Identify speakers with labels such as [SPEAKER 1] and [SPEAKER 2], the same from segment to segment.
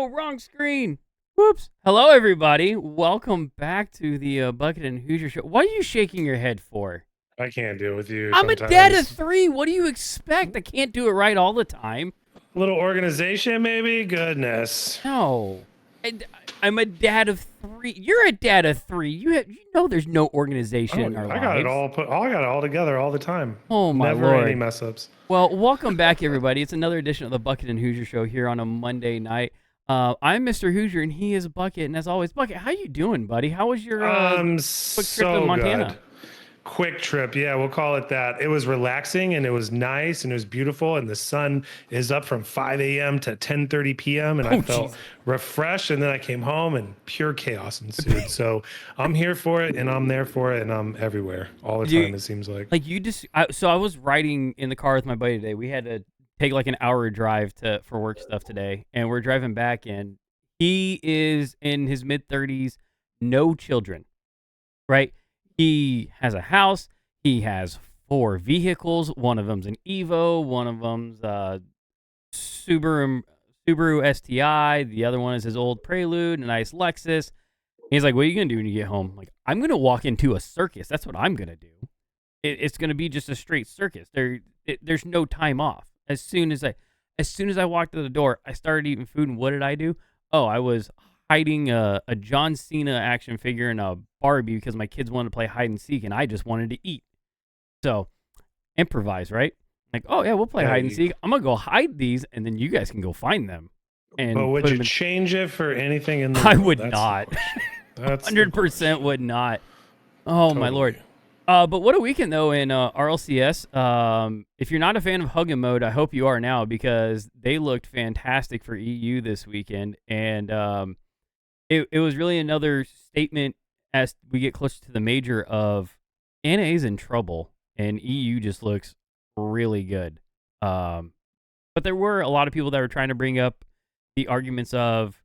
[SPEAKER 1] no, wrong screen. Whoops. Hello, everybody. Welcome back to the Bucket and Hoosier Show. What are you shaking your head for?
[SPEAKER 2] I can't deal with you
[SPEAKER 1] I'm a dad of
[SPEAKER 2] sometimes.
[SPEAKER 1] 3. What do you expect? I can't do it right all the time.
[SPEAKER 2] A little organization, maybe? Goodness.
[SPEAKER 1] No. I'm a dad of 3. You're a dad of 3. You know there's no organization in our
[SPEAKER 2] I got it
[SPEAKER 1] lives.
[SPEAKER 2] all put. I got it all together all the time.
[SPEAKER 1] Oh, my
[SPEAKER 2] Never
[SPEAKER 1] Lord.
[SPEAKER 2] any mess ups.
[SPEAKER 1] Well, welcome back, everybody. It's another edition of the Bucket and Hoosier Show here on a Monday night. I'm Mr. Hoosier, and he is Bucket. And as always, Bucket, how you doing, buddy? How was your quick trip to Montana?
[SPEAKER 2] Good. Quick trip, yeah, we'll call it that. It was relaxing and it was nice and it was beautiful, and the sun is up from 5 a.m. to 10:30 p.m. and I felt
[SPEAKER 1] geez.
[SPEAKER 2] refreshed. And then I came home and pure chaos ensued. So I'm here for it, and I'm there for it, and I'm everywhere all the time. It seems like.
[SPEAKER 1] Like you just, so I was riding in the car with my buddy today. We had to take like an hour drive for work stuff today, and we're driving back, and he is in his mid-30s, no children, right? He has a house. He has 4 vehicles. One of them's an Evo. One of them's Subaru STI. The other one is his old Prelude, a nice Lexus. He's like, "What are you gonna do when you get home?" I'm like, "I'm gonna walk into a circus. That's what I'm gonna do. It's gonna be just a straight circus. There's no time off. As soon as I walked through the door, I started eating food. And what did I do? Oh, I was hiding a John Cena action figure and a Barbie because my kids wanted to play hide and seek, and I just wanted to eat. So improvise, right? Like, oh yeah, we'll play hide and seek. I'm gonna go hide these, and then you guys can go find them. And
[SPEAKER 2] But would you change it for anything in the
[SPEAKER 1] I
[SPEAKER 2] world?
[SPEAKER 1] would
[SPEAKER 2] That's
[SPEAKER 1] not.
[SPEAKER 2] the question. That's
[SPEAKER 1] 100% would not. Oh my
[SPEAKER 2] Totally.
[SPEAKER 1] Lord. But what a weekend though in RLCS. If you're not a fan of Huggin Mode, I hope you are now, because they looked fantastic for EU this weekend, and it was really another statement as we get closer to the major of NA's in trouble and EU just looks really good. But there were a lot of people that were trying to bring up the arguments of,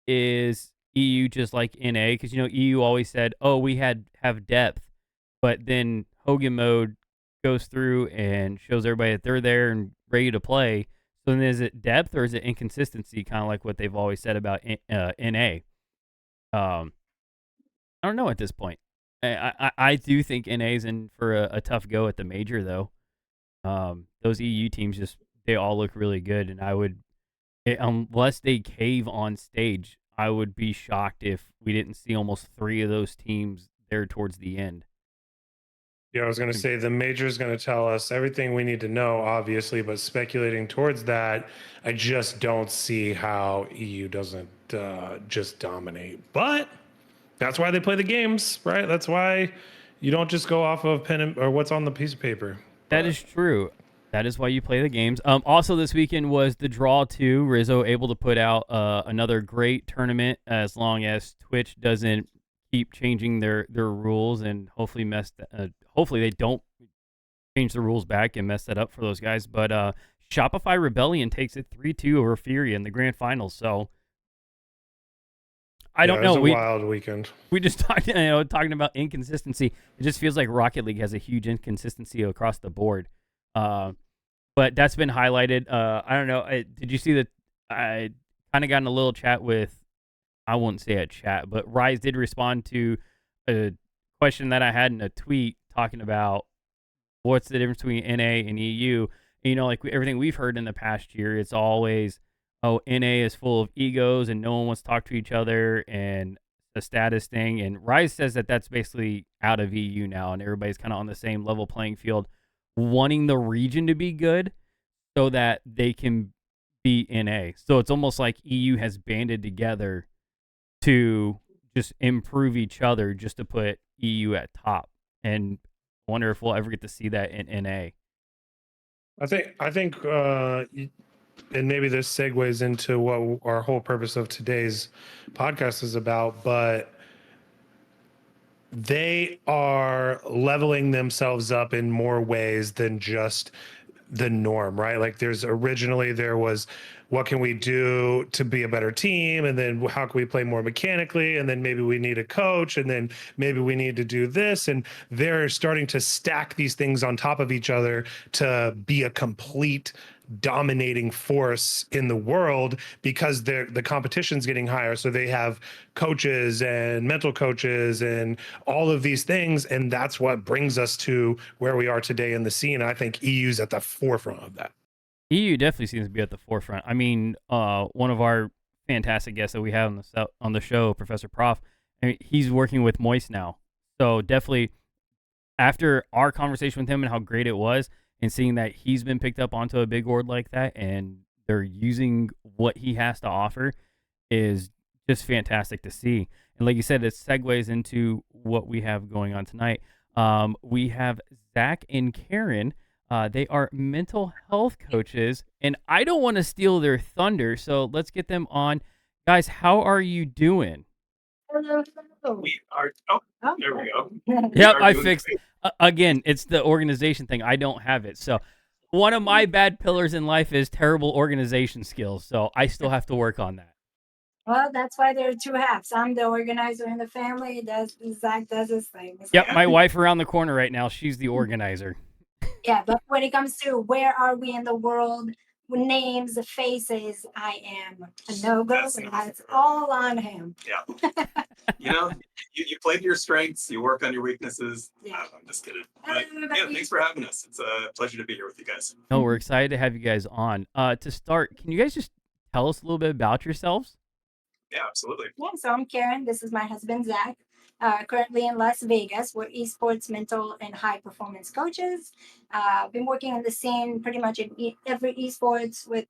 [SPEAKER 1] is EU just like NA? Because EU always said, oh, we have depth, but then Hogan Mode goes through and shows everybody that they're there and ready to play. So then is it depth or is it inconsistency, kind of like what they've always said about NA? I don't know at this point. I do think NA's in for a tough go at the major, though. Those EU teams they all look really good, and unless they cave on stage, I would be shocked if we didn't see almost 3 of those teams there towards the end.
[SPEAKER 2] Yeah, I was going to say the major is going to tell us everything we need to know, obviously, but speculating towards that, I just don't see how EU doesn't just dominate. But that's why they play the games, right? That's why you don't just go off of or what's on the piece of paper.
[SPEAKER 1] That is true. That is why you play the games. Also, this weekend was the draw too. Rizzo able to put out another great tournament, as long as Twitch doesn't keep changing their rules, and hopefully they don't change the rules back and mess that up for those guys. But Shopify Rebellion takes it 3-2 over Fury in the grand finals. So I don't know.
[SPEAKER 2] It was a wild weekend.
[SPEAKER 1] We just talking about inconsistency. It just feels like Rocket League has a huge inconsistency across the board. But that's been highlighted. I don't know. Did you see that? I kind of got in a little chat with, I won't say a chat, but Rise did respond to a question that I had in a tweet talking about what's the difference between NA and EU. And, like everything we've heard in the past year, it's always, oh, NA is full of egos and no one wants to talk to each other and a status thing. And Rise says that that's basically out of EU now, and everybody's kind of on the same level playing field, wanting the region to be good so that they can be NA. So it's almost like EU has banded together to just improve each other just to put EU at top. And I wonder if we'll ever get to see that in NA.
[SPEAKER 2] I think and maybe this segues into what our whole purpose of today's podcast is about, but they are leveling themselves up in more ways than just the norm, right? Like there was what can we do to be a better team, and then how can we play more mechanically, and then maybe we need a coach, and then maybe we need to do this. And they're starting to stack these things on top of each other to be a complete dominating force in the world, because the competition's getting higher. So they have coaches and mental coaches and all of these things. And that's what brings us to where we are today in the scene. I think EU's at the forefront of that.
[SPEAKER 1] EU definitely seems to be at the forefront. I mean, one of our fantastic guests that we have on the show, Professor Prof, I mean, he's working with Moist now. So definitely, after our conversation with him and how great it was, and seeing that he's been picked up onto a big board like that, and they're using what he has to offer, is just fantastic to see. And like you said, it segues into what we have going on tonight. We have Zack and Karin. They are mental health coaches, and I don't want to steal their thunder, so let's get them on. Guys, how are you doing?
[SPEAKER 3] Hello.
[SPEAKER 4] We are. Oh, there we go.
[SPEAKER 1] Yep, I fixed. Again, it's the organization thing. I don't have it. So one of my bad pillars in life is terrible organization skills. So I still have to work on that.
[SPEAKER 3] Well, that's why there are two halves. I'm the organizer in the family. Zach does his thing.
[SPEAKER 1] Yep, my wife around the corner right now. She's the organizer.
[SPEAKER 3] Yeah, but when it comes to where are we in the world, names, faces, I am a no-go. That's all on him.
[SPEAKER 4] Yeah. You play to your strengths. You work on your weaknesses.
[SPEAKER 3] Yeah.
[SPEAKER 4] I'm just kidding. But, yeah, thanks for having us. It's a pleasure to be here with you guys.
[SPEAKER 1] No, we're excited to have you guys on. To start, can you guys just tell us a little bit about yourselves?
[SPEAKER 4] Yeah, absolutely.
[SPEAKER 3] Yeah, so I'm Karin. This is my husband, Zach. Currently in Las Vegas. We're esports mental and high performance coaches. Been working in the scene pretty much in every esports with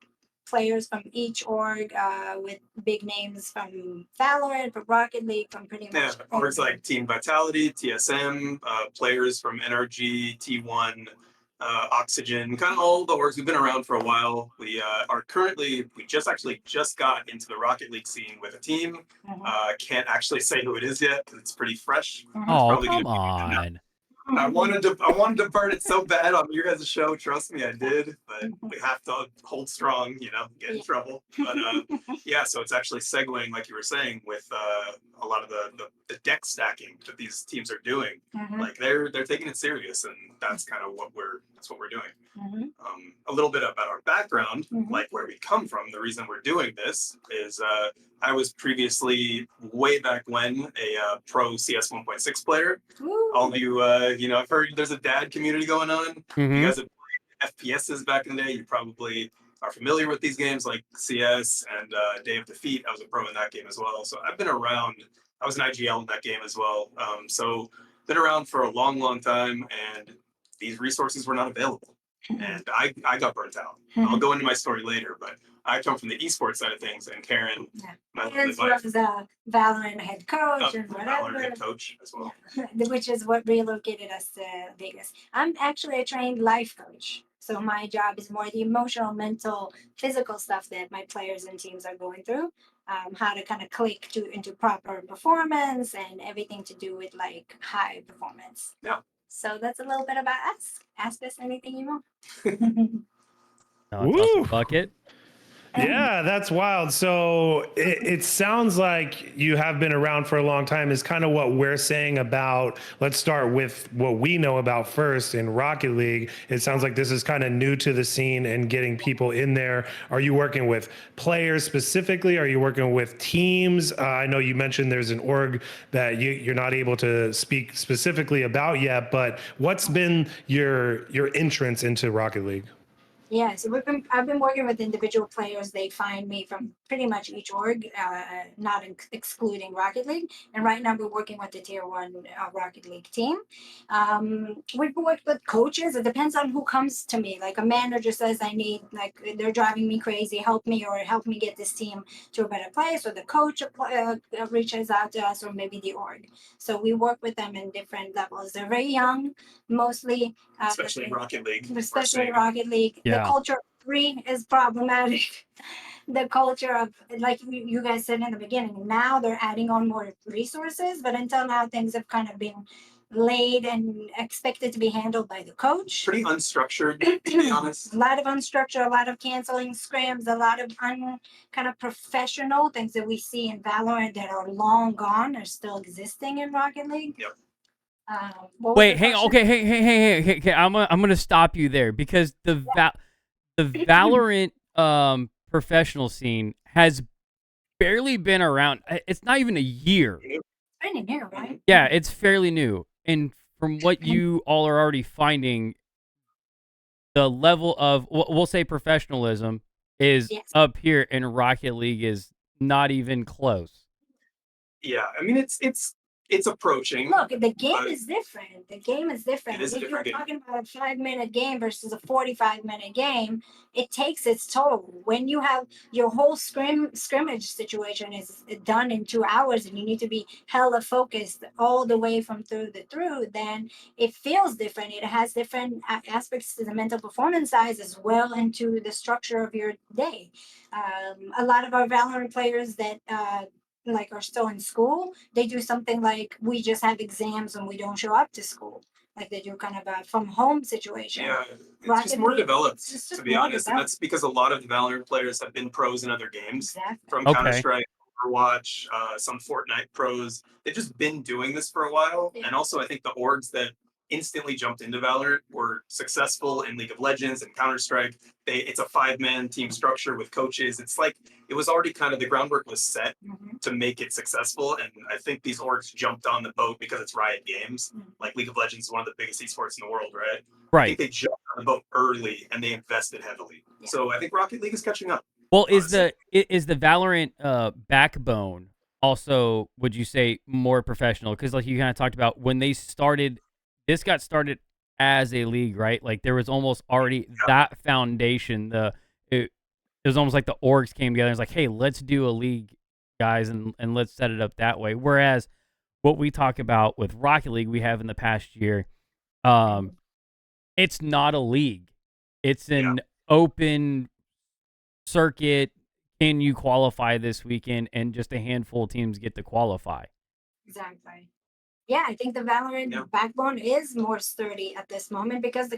[SPEAKER 3] players from each org, with big names from Valorant, from Rocket League, from pretty much.
[SPEAKER 4] Yeah, orgs like Team Vitality, TSM, players from NRG, T1, Oxygen, kind of all the orgs. We've been around for a while. We just got into the Rocket League scene with a team. Can't actually say who it is yet because it's pretty fresh.
[SPEAKER 1] Oh, come on.
[SPEAKER 4] I wanted to burn it so bad on your guys' show. Trust me, I did. But we have to hold strong, get in trouble. But yeah, so it's actually segueing, like you were saying, with a lot of the deck stacking that these teams are doing. Like they're taking it serious, and that's kind of what we're doing. A little bit about our background, like where we come from. The reason we're doing this is I was previously, way back when, a pro CS 1.6 player. All of you, I've heard there's a dad community going on. You guys have played FPSs back in the day. You probably are familiar with these games like CS and Day of Defeat. I was a pro in that game as well. So I've been around. I was an IGL in that game as well. So been around for a long, long time, and these resources were not available. And I got burnt out. I'll go into my story later, but I come from the esports side of things, and Karin, my
[SPEAKER 3] was a Valorant head coach and whatever.
[SPEAKER 4] Valorant head coach as well.
[SPEAKER 3] Which is what relocated us to Vegas. I'm actually a trained life coach. So my job is more the emotional, mental, physical stuff that my players and teams are going through. How to kind of click into proper performance and everything to do with like high performance.
[SPEAKER 4] Yeah.
[SPEAKER 3] So that's a little bit about us. Ask us anything you want.
[SPEAKER 1] Awesome. Bucket.
[SPEAKER 2] Yeah, that's wild. So it sounds like you have been around for a long time, is kind of what we're saying about, let's start with what we know about first in Rocket League. It sounds like this is kind of new to the scene and getting people in there. Are you working with players specifically? Are you working with teams? I know you mentioned there's an org that you're not able to speak specifically about yet, but what's been your entrance into Rocket League?
[SPEAKER 3] Yeah, so I've been working with individual players. They find me from pretty much each org, not excluding Rocket League. And right now we're working with the Tier 1 Rocket League team. We've worked with coaches. It depends on who comes to me. Like a manager says, they're driving me crazy, help me get this team to a better place. Or the coach reaches out to us, or maybe the org. So we work with them in different levels. They're very young, mostly.
[SPEAKER 4] Especially Rocket League.
[SPEAKER 3] Especially Rocket League.
[SPEAKER 1] Yeah.
[SPEAKER 3] The culture of 3 is problematic. The culture of, like you guys said in the beginning, now they're adding on more resources, but until now things have kind of been laid and expected to be handled by the coach.
[SPEAKER 4] Pretty unstructured, to be honest.
[SPEAKER 3] A lot of unstructured, a lot of canceling scrims, a lot of kind of professional things that we see in Valorant that are long gone are still existing in Rocket League.
[SPEAKER 4] Yep.
[SPEAKER 1] Wait, hang on. Okay, hey. I'm gonna stop you there because the Valorant professional scene has barely been around. It's not even a year.
[SPEAKER 3] It's been a year, right?
[SPEAKER 1] Yeah, it's fairly new. And from what you all are already finding, the level of we'll say professionalism is up here, and Rocket League is not even close.
[SPEAKER 4] Yeah, I mean it's approaching.
[SPEAKER 3] Look, the game is different. The game is different.
[SPEAKER 4] It is a
[SPEAKER 3] If you're
[SPEAKER 4] different game.
[SPEAKER 3] talking about a 5-minute game versus a 45-minute game, it takes its toll. When you have your whole scrimmage situation is done in 2 hours and you need to be hella focused all the way from through, then it feels different. It has different aspects to the mental performance side as well into the structure of your day. A lot of our Valorant players that like are still in school, they do something like we just have exams and we don't show up to school. Like they do kind of a from home situation.
[SPEAKER 4] Yeah, it's just more developed, to be honest. And that's
[SPEAKER 3] Developed.
[SPEAKER 4] because a lot of the Valorant players have been pros in other games,
[SPEAKER 3] Exactly.
[SPEAKER 4] from
[SPEAKER 1] Okay.
[SPEAKER 4] Counter-Strike, Overwatch, some Fortnite pros. They've just been doing this for a while.
[SPEAKER 3] Yeah.
[SPEAKER 4] And also I think the orgs that instantly jumped into Valorant were successful in League of Legends and Counter-Strike. It's a 5-man team structure with coaches. It's like it was already kind of the groundwork was set to make it successful. And I think these orgs jumped on the boat because it's Riot Games. Like League of Legends is one of the biggest esports in the world, right? I think they jumped on the boat early and they invested heavily.
[SPEAKER 3] Yeah.
[SPEAKER 4] So I think Rocket League is catching up.
[SPEAKER 1] Well,
[SPEAKER 4] honestly.
[SPEAKER 1] is the Valorant backbone also, would you say, more professional? Because like you kind of talked about when they started, this got started as a league, right? Like there was almost already that foundation. It was almost like the orgs came together and was like, hey, let's do a league, guys, and let's set it up that way. Whereas what we talk about with Rocket League, we have in the past year, it's not a league. It's an open circuit. Can you qualify this weekend? And just a handful of teams get to qualify.
[SPEAKER 3] Exactly. Yeah, I think the Valorant backbone is more sturdy at this moment because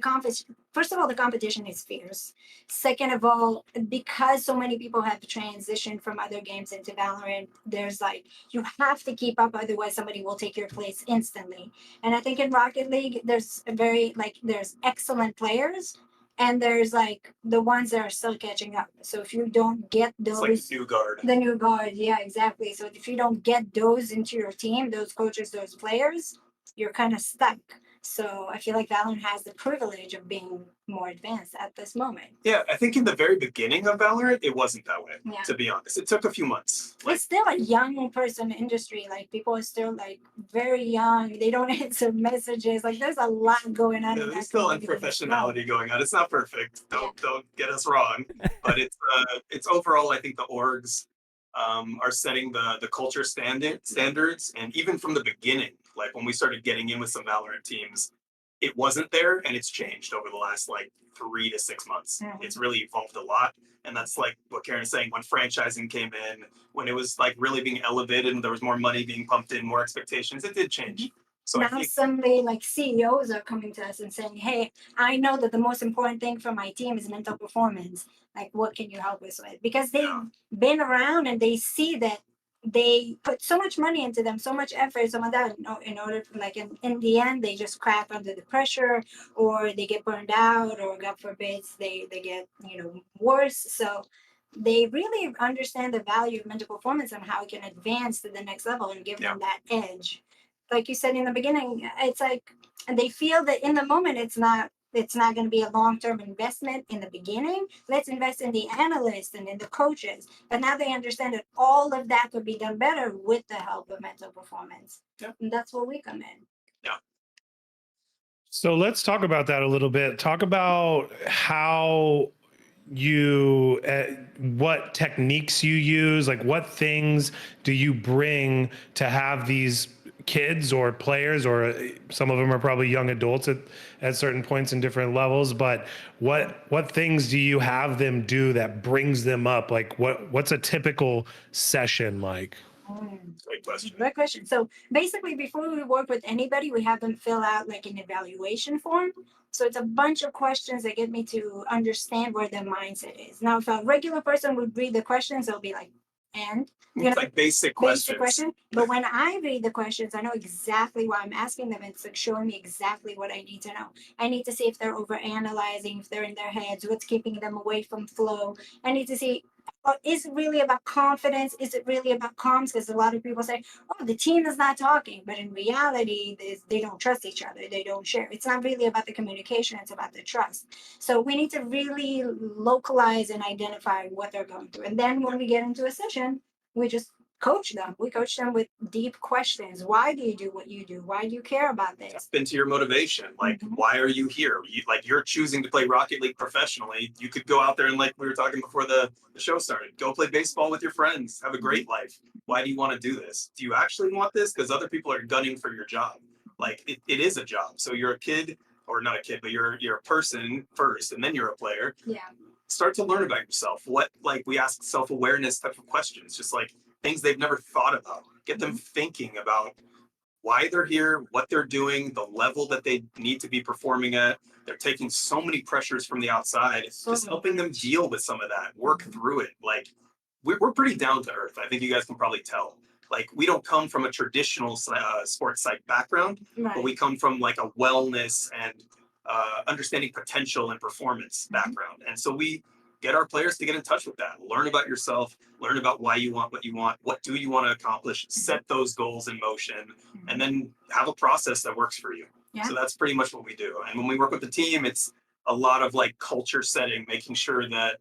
[SPEAKER 3] first of all, the competition is fierce. Second of all, because so many people have transitioned from other games into Valorant, there's like, you have to keep up, otherwise somebody will take your place instantly. And I think in Rocket League, there's there's excellent players, and there's like the ones that are still catching up. So if you don't get those,
[SPEAKER 4] it's like new guard.
[SPEAKER 3] the new guard, yeah, exactly. So if you don't get those into your team, those coaches, those players, you're kind of stuck. So I feel like Valorant has the privilege of being more advanced at this moment.
[SPEAKER 4] Yeah, I think in the very beginning of Valorant, it wasn't that way,
[SPEAKER 3] Yeah.
[SPEAKER 4] to be honest. It took a few months.
[SPEAKER 3] It's still a young person industry. Like people are still like very young. They don't answer messages. Like there's a lot going on.
[SPEAKER 4] There's still unprofessionality going on. It's not perfect. Don't get us wrong. But it's overall, I think the orgs are setting the culture standards, and even from the beginning, like when we started getting in with some Valorant teams, it wasn't there, and it's changed over the last like 3 to 6 months. It's really evolved a lot, and that's like what Karin is saying. When franchising came in, when it was like really being elevated, and there was more money being pumped in, more expectations, it did change. So
[SPEAKER 3] now suddenly like CEOs are coming to us and saying, hey, I know that the most important thing for my team is mental performance. Like, what can you help us with? Because they've been around and they see that they put so much money into them, so much effort, some of that in order to, like in the end, they just crack under the pressure, or they get burned out, or God forbid, they get, worse. So they really understand the value of mental performance and how it can advance to the next level and give them that edge. Like you said in the beginning, it's like, and they feel that in the moment it's not going to be a long-term investment in the beginning. Let's invest in the analysts and in the coaches. But now they understand that all of that could be done better with the help of mental performance. And that's where we come in.
[SPEAKER 2] So let's talk about that a little bit. Talk about how you what techniques you use, like what things do you bring to have these kids or players, or some of them are probably young adults at certain points in different levels, but what things do you have them do that brings them up? Like what's a typical session like?
[SPEAKER 4] Great question.
[SPEAKER 3] Great question. So basically, before we work with anybody, we have them fill out like an evaluation form. So it's a bunch of questions that get me to understand where their mindset is. Now, if a regular person would read the questions, they'll be like, and
[SPEAKER 4] It's like basic questions.
[SPEAKER 3] question. But when I read the questions, I know exactly why I'm asking them. It's like showing me exactly what I need to know. I need to see if they're over analyzing, if they're in their heads, what's keeping them away from flow. I need to see, is it really about confidence? Is it really about comms? Because a lot of people say, oh, the team is not talking. But in reality, they don't trust each other. They don't share. It's not really about the communication. It's about the trust. So we need to really localize and identify what they're going through. And then when we get into a session, we just coach them. We coach them with deep questions. Why do you do what you do? Why do you care about this?
[SPEAKER 4] Tap into your motivation. Like, why are you here? You're choosing to play Rocket League professionally. You could go out there and, like we were talking before the show started, go play baseball with your friends. Have a great life. Why do you want to do this? Do you actually want this? Because other people are gunning for your job. Like, it is a job. So you're a kid, or not a kid, but you're a person first, and then you're a player.
[SPEAKER 3] Yeah.
[SPEAKER 4] Start to learn about yourself. We ask self-awareness type of questions, just like things they've never thought about. Get them thinking about why they're here, what they're doing, the level that they need to be performing at. They're taking so many pressures from the outside. It's just helping them deal with some of that, work through it. Like, we're pretty down to earth. I think you guys can probably tell. Like, we don't come from a traditional sports psych background, but we come from like a wellness and understanding potential and performance background. And so we get our players to get in touch with that, learn about yourself, learn about why you want what you want, what do you want to accomplish, set those goals in motion, and then have a process that works for you. So that's pretty much what we do. And when we work with the team, it's a lot of like culture setting, making sure that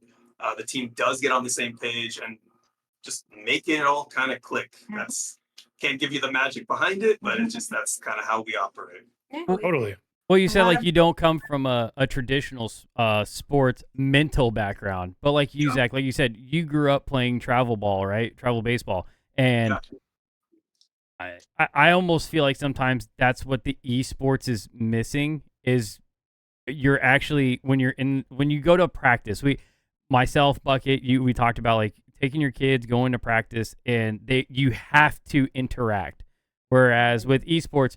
[SPEAKER 4] the team does get on the same page and just making it all kind of click. That's, can't give you the magic behind it, but it's just, that's kind of how we operate.
[SPEAKER 2] Totally.
[SPEAKER 1] Well, you said like you don't come from a traditional sports mental background, but like you, Zach, like you said, you grew up playing travel ball, right? Travel baseball. And I almost feel like sometimes that's what the esports is missing is you're actually, when you go to practice, myself, Bucket, we talked about like taking your kids, going to practice, and you have to interact. Whereas with esports,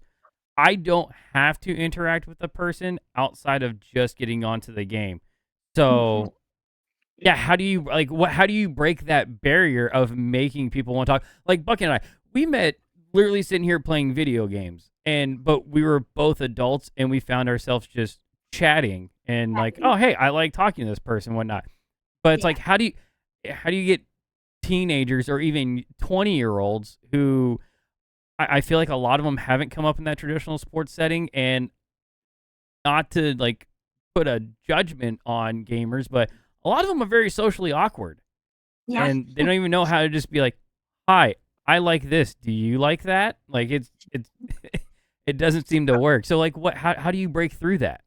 [SPEAKER 1] I don't have to interact with a person outside of just getting onto the game. So, yeah, how do you break that barrier of making people want to talk? Like Buck and I, we met literally sitting here playing video games, but we were both adults, and we found ourselves just chatting and like, oh, hey, I like talking to this person, whatnot. But it's like, how do you get teenagers or even 20-year-olds who I feel like a lot of them haven't come up in that traditional sports setting, and not to like put a judgment on gamers, but a lot of them are very socially awkward, and they don't even know how to just be like, "Hi, I like this. Do you like that?" Like it doesn't seem to work. So like, how do you break through that?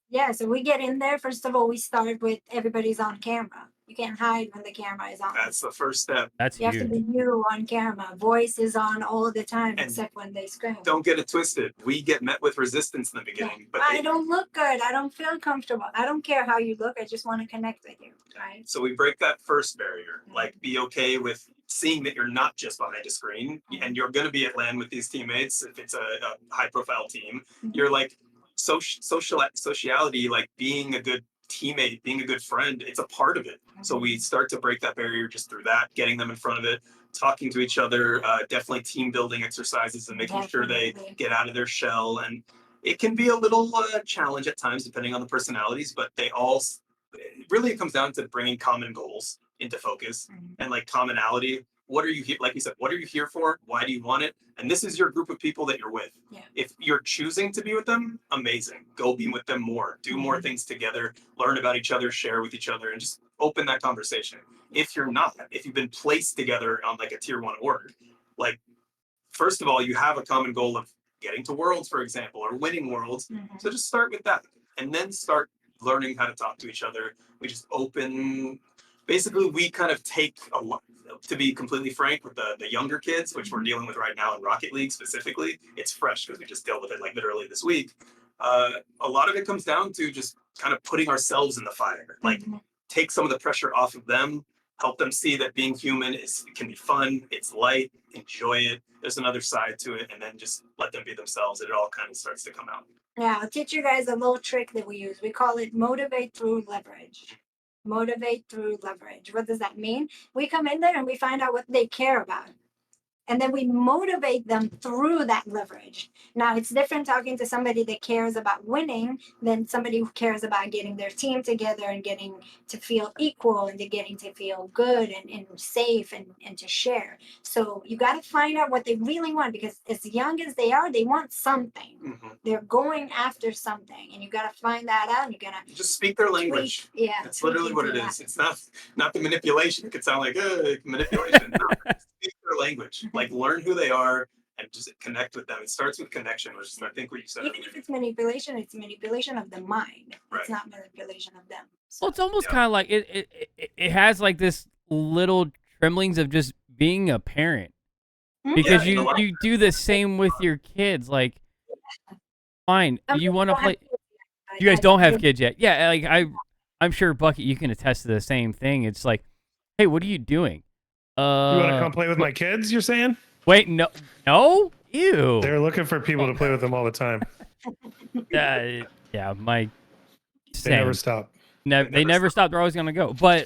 [SPEAKER 3] Yeah, so we get in there. First of all, we start with everybody's on camera. You can't hide when the camera is on.
[SPEAKER 4] That's the first step.
[SPEAKER 1] That's
[SPEAKER 3] you
[SPEAKER 1] huge.
[SPEAKER 3] have to be you on camera. Voice is on all the time, and except when they scream.
[SPEAKER 4] Don't get it twisted. We get met with resistance in the beginning, but
[SPEAKER 3] I don't look good. I don't feel comfortable. I don't care how you look. I just want to connect with you, right?
[SPEAKER 4] So we break that first barrier. Like, be okay with seeing that you're not just behind a screen, and you're going to be at LAN with these teammates. If it's a high-profile team, you're like sociality, like being a good teammate, being a good friend, it's a part of it. So we start to break that barrier just through that, getting them in front of it, talking to each other, definitely team building exercises and making sure they get out of their shell. And it can be a little challenge at times depending on the personalities, but it really comes down to bringing common goals into focus and like commonality. What are you here? Like you said, what are you here for? Why do you want it? And this is your group of people that you're with. If you're choosing to be with them, amazing. Go be with them more. Do more things together. Learn about each other. Share with each other, and just open that conversation. If you're not, if you've been placed together on like a tier 1 org, like first of all, you have a common goal of getting to Worlds, for example, or winning Worlds. So just start with that, and then start learning how to talk to each other. We just open. Basically, we kind of take a lot. To be completely frank, with the younger kids, which we're dealing with right now in Rocket League specifically, it's fresh because we just dealt with it like literally this week. A lot of it comes down to just kind of putting ourselves in the fire, like take some of the pressure off of them, help them see that being human can be fun, it's light, enjoy it. There's another side to it, and then just let them be themselves. And it all kind of starts to come out.
[SPEAKER 3] Yeah, I'll teach you guys a little trick that we use. We call it motivate through leverage. Motivate through leverage. What does that mean? We come in there and we find out what they care about. And then we motivate them through that leverage. Now, it's different talking to somebody that cares about winning than somebody who cares about getting their team together and getting to feel equal and to getting to feel good and safe and to share. So you got to find out what they really want, because as young as they are, they want something.
[SPEAKER 4] Mm-hmm.
[SPEAKER 3] They're going after something, and you got to find that out. And you got to
[SPEAKER 4] just speak their language.
[SPEAKER 3] Yeah,
[SPEAKER 4] that's literally what it is. It's not the manipulation. It could sound like manipulation. No, speak their language. Like, learn who they are and just connect with them. It starts with connection, which is, I think, what you said.
[SPEAKER 3] Even if it's manipulation of the mind.
[SPEAKER 4] Right.
[SPEAKER 3] It's not manipulation of them.
[SPEAKER 1] Well, it's almost kind of like it has like this little tremblings of just being a parent, because you do the same with your kids. Like, fine, you want to play. You guys don't have kids yet. Yeah, like I'm sure, Bucket, you can attest to the same thing. It's like, hey, what are you doing?
[SPEAKER 2] You want to come play with my kids, you're saying?
[SPEAKER 1] Wait, no, ew.
[SPEAKER 2] They're looking for people to play with them all the time.
[SPEAKER 1] Yeah,
[SPEAKER 2] They never stop.
[SPEAKER 1] They never stop. They're always gonna go. But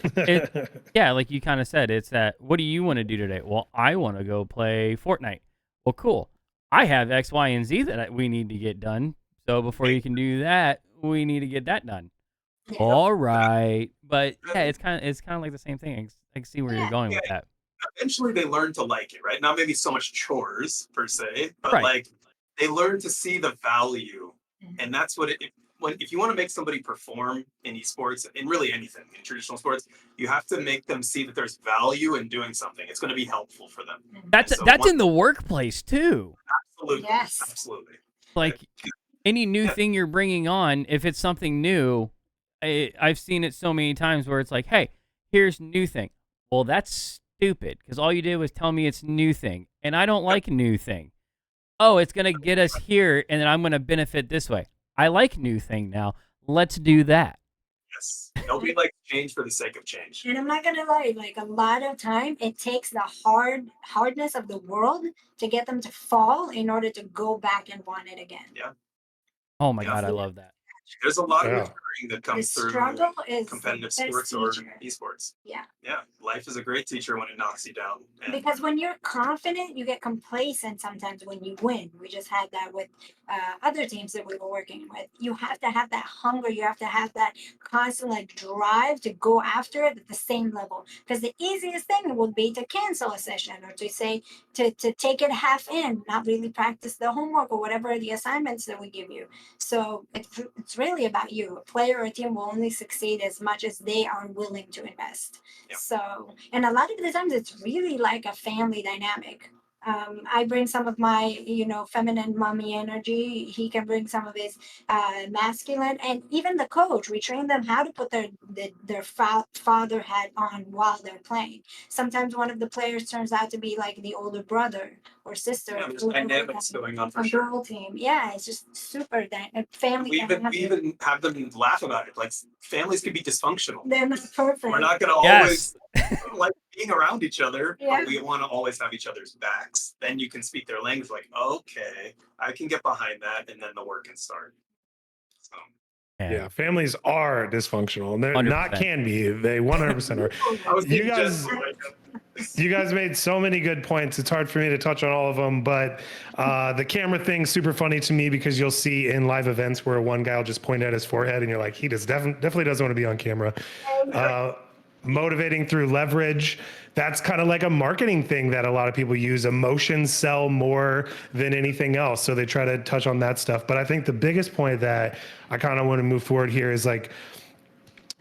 [SPEAKER 1] yeah, like you kind of said, it's that. What do you want to do today? Well, I want to go play Fortnite. Well, cool. I have X, Y, and Z that we need to get done. So before you can do that, we need to get that done. Yeah. All right, but yeah, it's kind of like the same thing. I can see where you're going with that.
[SPEAKER 4] Eventually, they learn to like it, right? Not maybe so much chores per se, but
[SPEAKER 1] right.
[SPEAKER 4] like they learn to see the value, and that's what if you want to make somebody perform in esports, in really anything in traditional sports, you have to make them see that there's value in doing something. It's going to be helpful for them.
[SPEAKER 1] That's in the workplace too.
[SPEAKER 4] Absolutely.
[SPEAKER 3] Yes.
[SPEAKER 4] Absolutely.
[SPEAKER 1] Like any new thing you're bringing on, if it's something new, I've seen it so many times where it's like, hey, here's new thing. Well, that's stupid, because all you did was tell me it's new thing, and I don't like new thing. Oh, it's gonna get us here, and then I'm gonna benefit this way. I like new thing now. Let's do that.
[SPEAKER 4] Yes. Nobody likes change for the sake of change.
[SPEAKER 3] And I'm not gonna lie, like a lot of time it takes the hardness of the world to get them to fall in order to go back and want it again.
[SPEAKER 4] Yeah.
[SPEAKER 1] Oh my God, I love that.
[SPEAKER 4] There's a lot of maturing that comes through competitive sports or esports.
[SPEAKER 3] Yeah.
[SPEAKER 4] Yeah. Life is a great teacher when it knocks you down.
[SPEAKER 3] Because when you're confident, you get complacent sometimes when you win. We just had that with other teams that we were working with. You have to have that hunger. You have to have that constant like drive to go after it at the same level. Because the easiest thing would be to cancel a session, or to say to take it half in, not really practice the homework or whatever the assignments that we give you. So it's really about you. A player or a team will only succeed as much as they are willing to invest. Yep. So, and a lot of the times it's really like a family dynamic. I bring some of my, feminine mommy energy. He can bring some of his masculine, and even the coach. We train them how to put their father hat on while they're playing. Sometimes one of the players turns out to be like the older brother or sister.
[SPEAKER 4] Yeah, there's dynamics going on for
[SPEAKER 3] sure. Girl team, yeah, it's just super family.
[SPEAKER 4] We even have them laugh about it. Like, families can be dysfunctional.
[SPEAKER 3] They're not perfect.
[SPEAKER 4] We're not going to always like being around each other, but we want to always have each other's backs. Then you can speak their language. Like, okay, I can get behind that, and then the work can start. So.
[SPEAKER 2] Yeah, families are dysfunctional, and they're 100%. Not can be. They 100% are. You guys made so many good points. It's hard for me to touch on all of them, but the camera thing's super funny to me, because you'll see in live events where one guy will just point at his forehead, and you're like, he just definitely doesn't want to be on camera. Motivating through leverage. That's kind of like a marketing thing that a lot of people use. Emotions sell more than anything else. So they try to touch on that stuff. But I think the biggest point that I kind of want to move forward here is like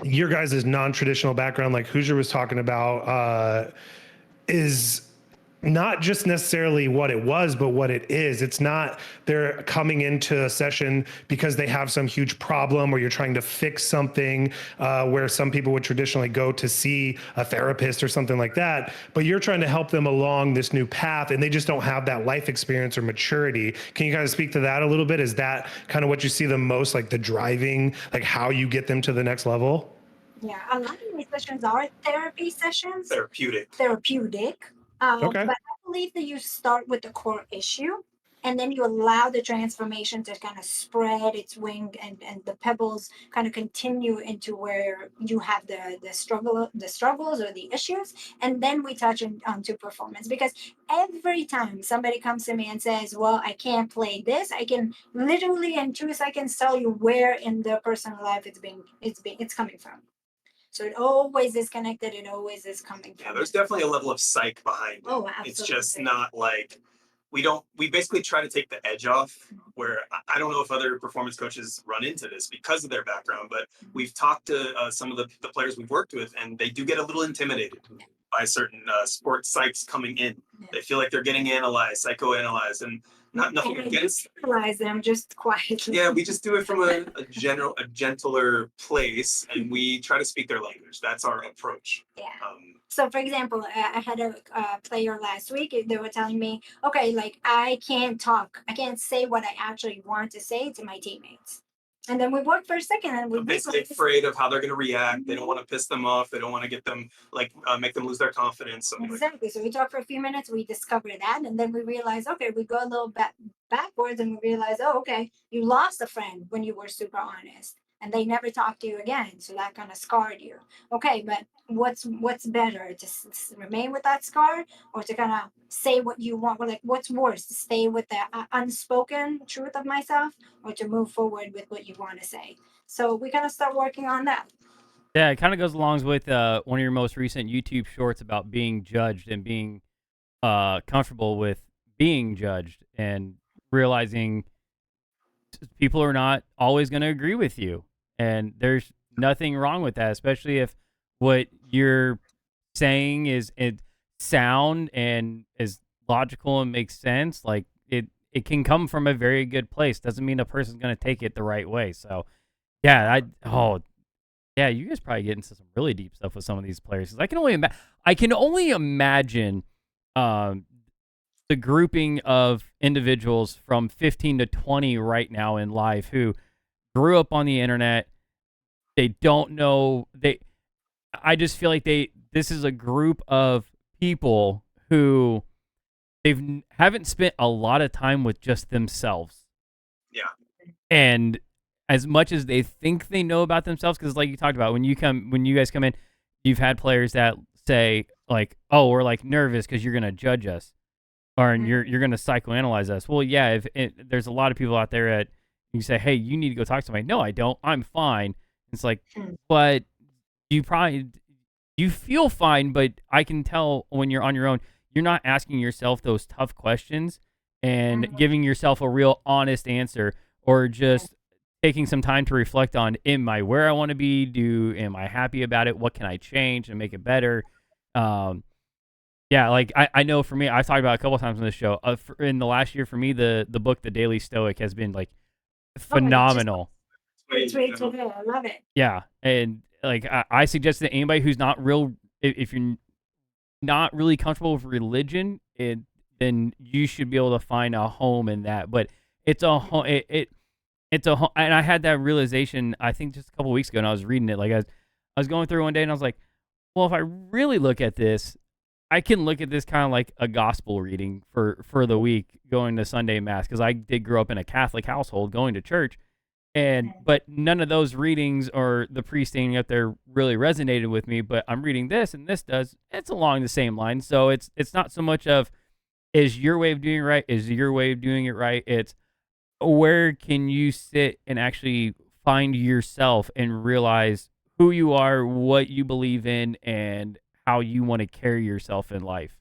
[SPEAKER 2] your guys' non-traditional background, like Hoosier was talking about, is not just necessarily what it was, but what it is. It's not they're coming into a session because they have some huge problem, or you're trying to fix something, where some people would traditionally go to see a therapist or something like that, but you're trying to help them along this new path, and they just don't have that life experience or maturity. Can you kind of speak to that a little bit? Is that kind of what you see the most, like the driving, like how you get them to the next level?
[SPEAKER 3] Yeah, a lot of these sessions are therapy sessions, therapeutic.
[SPEAKER 2] Okay.
[SPEAKER 3] But I believe that you start with the core issue and then you allow the transformation to kind of spread its wing and the pebbles kind of continue into where you have the struggles or the issues. And then we touch on to performance because every time somebody comes to me and says, well, I can't play this, I can literally in 2 seconds tell you where in their personal life it's coming from. So it always is connected. It always is coming from.
[SPEAKER 4] Yeah, there's definitely a level of psych behind it.
[SPEAKER 3] Oh, absolutely.
[SPEAKER 4] It's just not like we basically try to take the edge off. Where I don't know if other performance coaches run into this because of their background, but we've talked to some of the players we've worked with, and they do get a little intimidated by certain sports psychs coming in.
[SPEAKER 3] Yeah.
[SPEAKER 4] They feel like they're getting analyzed, psychoanalyzed, and nothing against
[SPEAKER 3] analyze them, just quietly.
[SPEAKER 4] Yeah, we just do it from a gentler place, and we try to speak their language. That's our approach.
[SPEAKER 3] Yeah. So, for example, I had a player last week. They were telling me, okay, like I can't talk, I can't say what I actually want to say to my teammates. And then we worked for a second, and we
[SPEAKER 4] basically afraid of how they're going to react. They don't want to piss them off. They don't want to get them make them lose their confidence. So
[SPEAKER 3] exactly. So we talked for a few minutes. We discovered that, and then we realized, okay, we go a little backwards, and we realized, oh, okay, you lost a friend when you were super honest, and they never talked to you again. So that kind of scarred you. Okay, but what's better to remain with that scar, or to kind of say what you want? Like, what's worse, to stay with the unspoken truth of myself, or to move forward with what you want to say? So we kind of start working on that.
[SPEAKER 1] Yeah, it kind of goes along with one of your most recent YouTube shorts about being judged and being comfortable with being judged and realizing people are not always going to agree with you. And there's nothing wrong with that, especially if what you're saying is sound and is logical and makes sense. Like it can come from a very good place. Doesn't mean a person's going to take it the right way. So yeah, yeah, you guys probably get into some really deep stuff with some of these players. 'Cause I can only imagine the grouping of individuals from 15 to 20 right now in life who grew up on the internet. They don't know I just feel like this is a group of people who haven't spent a lot of time with just themselves.
[SPEAKER 4] Yeah.
[SPEAKER 1] And as much as they think they know about themselves, because like you talked about, when you guys come in, you've had players that say like, "Oh, we're like nervous because you're gonna judge us, or and you're gonna psychoanalyze us." Well, yeah, there's a lot of people out there that you say, "Hey, you need to go talk to somebody." No, I don't. I'm fine. It's like, but you feel fine, but I can tell when you're on your own, you're not asking yourself those tough questions and giving yourself a real honest answer, or just taking some time to reflect on, am I where I want to be? Am I happy about it? What can I change and make it better? Yeah, like I know for me, I've talked about it a couple times on this show. In the last year, for me, the book The Daily Stoic has been like phenomenal.
[SPEAKER 3] It's great to hear. I love it.
[SPEAKER 1] Yeah, and like I suggest that anybody who's not if you're not really comfortable with religion, then you should be able to find a home in that. But it's a home. It's a home, and I had that realization I think just a couple weeks ago, and I was reading it. Like I was going through one day, and I was like, well, if I really look at this, I can look at this kind of like a gospel reading for the week, going to Sunday mass, because I did grow up in a Catholic household, going to church. But none of those readings or the priest standing up there really resonated with me. But I'm reading this, and this does. It's along the same line. So it's not so much of, is your way of doing it right? Is your way of doing it right? It's, where can you sit and actually find yourself and realize who you are, what you believe in, and how you want to carry yourself in life.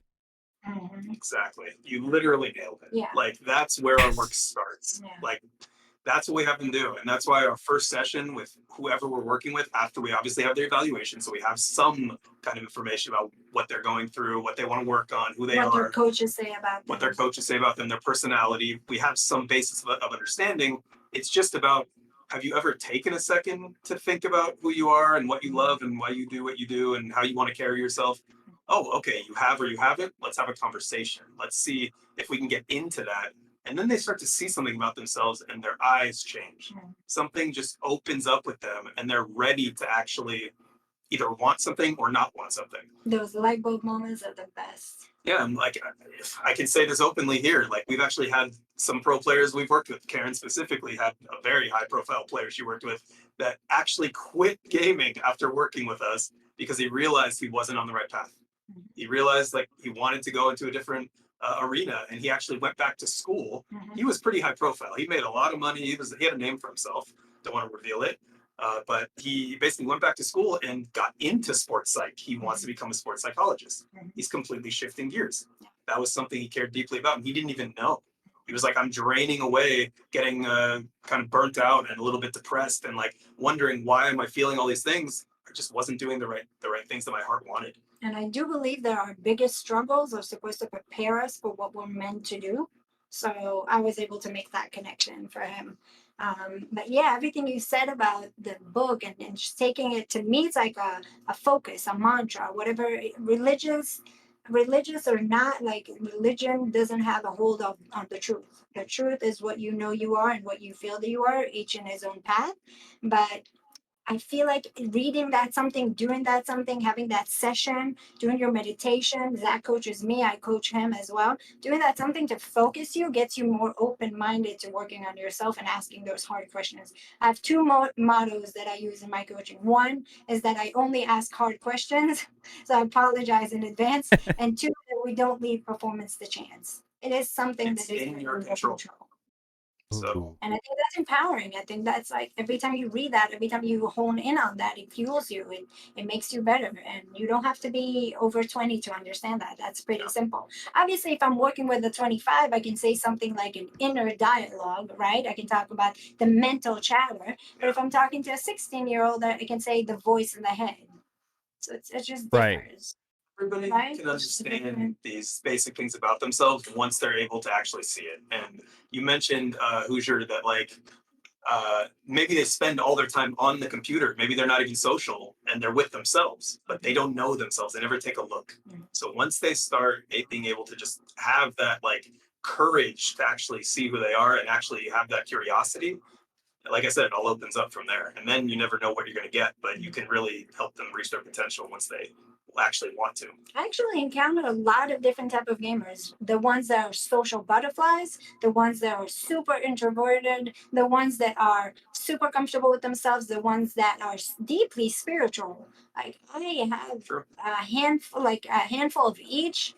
[SPEAKER 4] Exactly. You literally nailed it.
[SPEAKER 3] Yeah.
[SPEAKER 4] Like that's where our work starts.
[SPEAKER 3] Yeah.
[SPEAKER 4] Like that's what we have them do. And that's why our first session with whoever we're working with, after we obviously have their evaluation, so we have some kind of information about what they're going through, what they want to work on, who they are,
[SPEAKER 3] what their coaches say about
[SPEAKER 4] them, their personality. We have some basis of understanding. It's just about, have you ever taken a second to think about who you are and what you love and why you do what you do and how you want to carry yourself? Oh, okay, you have or you haven't. Let's have a conversation. Let's see if we can get into that. And then they start to see something about themselves and their eyes change. Something just opens up with them and they're ready to actually either want something or not want something.
[SPEAKER 3] Those light bulb moments are the best.
[SPEAKER 4] Yeah, I'm like, if I can say this openly here, like we've actually had some pro players we've worked with. Karin specifically had a very high profile player she worked with that actually quit gaming after working with us because he realized he wasn't on the right path. He realized like he wanted to go into a different arena, and he actually went back to school. He was pretty high profile. He made a lot of money. He had a name for himself. Don't want to reveal it. But he basically went back to school and got into sports psych. He wants to become a sports psychologist. He's completely shifting gears. That was something he cared deeply about, and he didn't even know. He was like, I'm draining away, getting kind of burnt out and a little bit depressed, and like wondering why am I feeling all these things? I just wasn't doing the right things that my heart wanted.
[SPEAKER 3] And I do believe that our biggest struggles are supposed to prepare us for what we're meant to do. So I was able to make that connection for him. But yeah, everything you said about the book and just taking it, to me, it's like a focus, a mantra, whatever, religious or not, like religion doesn't have a hold on the truth. The truth is what you know you are and what you feel that you are, each in his own path. But I feel like reading that something, doing that something, having that session, doing your meditation. Zach coaches me, I coach him as well. Doing that something to focus you gets you more open minded to working on yourself and asking those hard questions. I have two mottos that I use in my coaching. One is that I only ask hard questions, so I apologize in advance. And two, that we don't leave performance to chance. It is something
[SPEAKER 4] It's
[SPEAKER 3] that is
[SPEAKER 4] in your
[SPEAKER 3] in
[SPEAKER 4] control.
[SPEAKER 3] control.
[SPEAKER 4] So,
[SPEAKER 3] And I think that's empowering. I think that's like every time you read that, every time you hone in on that, it fuels you. It makes you better. And you don't have to be over 20 to understand that. That's pretty simple. Obviously, if I'm working with a 25, I can say something like an inner dialogue, right? I can talk about the mental chatter. But if I'm talking to a 16-year-old, I can say the voice in the head. So it just
[SPEAKER 1] Right.
[SPEAKER 3] differs.
[SPEAKER 4] everybody
[SPEAKER 3] Right?
[SPEAKER 4] can understand these basic things about themselves once they're able to actually see it. And you mentioned Hoosier that like maybe they spend all their time on the computer. Maybe they're not even social and they're with themselves, but they don't know themselves. They never take a look. So once they start being able to just have that like courage to actually see who they are and actually have that curiosity, like I said, it all opens up from there. And then you never know what you're going to get, but you can really help them reach their potential once they actually want to.
[SPEAKER 3] I actually encountered a lot of different type of gamers. The ones that are social butterflies, the ones that are super introverted, the ones that are super comfortable with themselves, the ones that are deeply spiritual. Like I have
[SPEAKER 4] True.
[SPEAKER 3] a handful of each.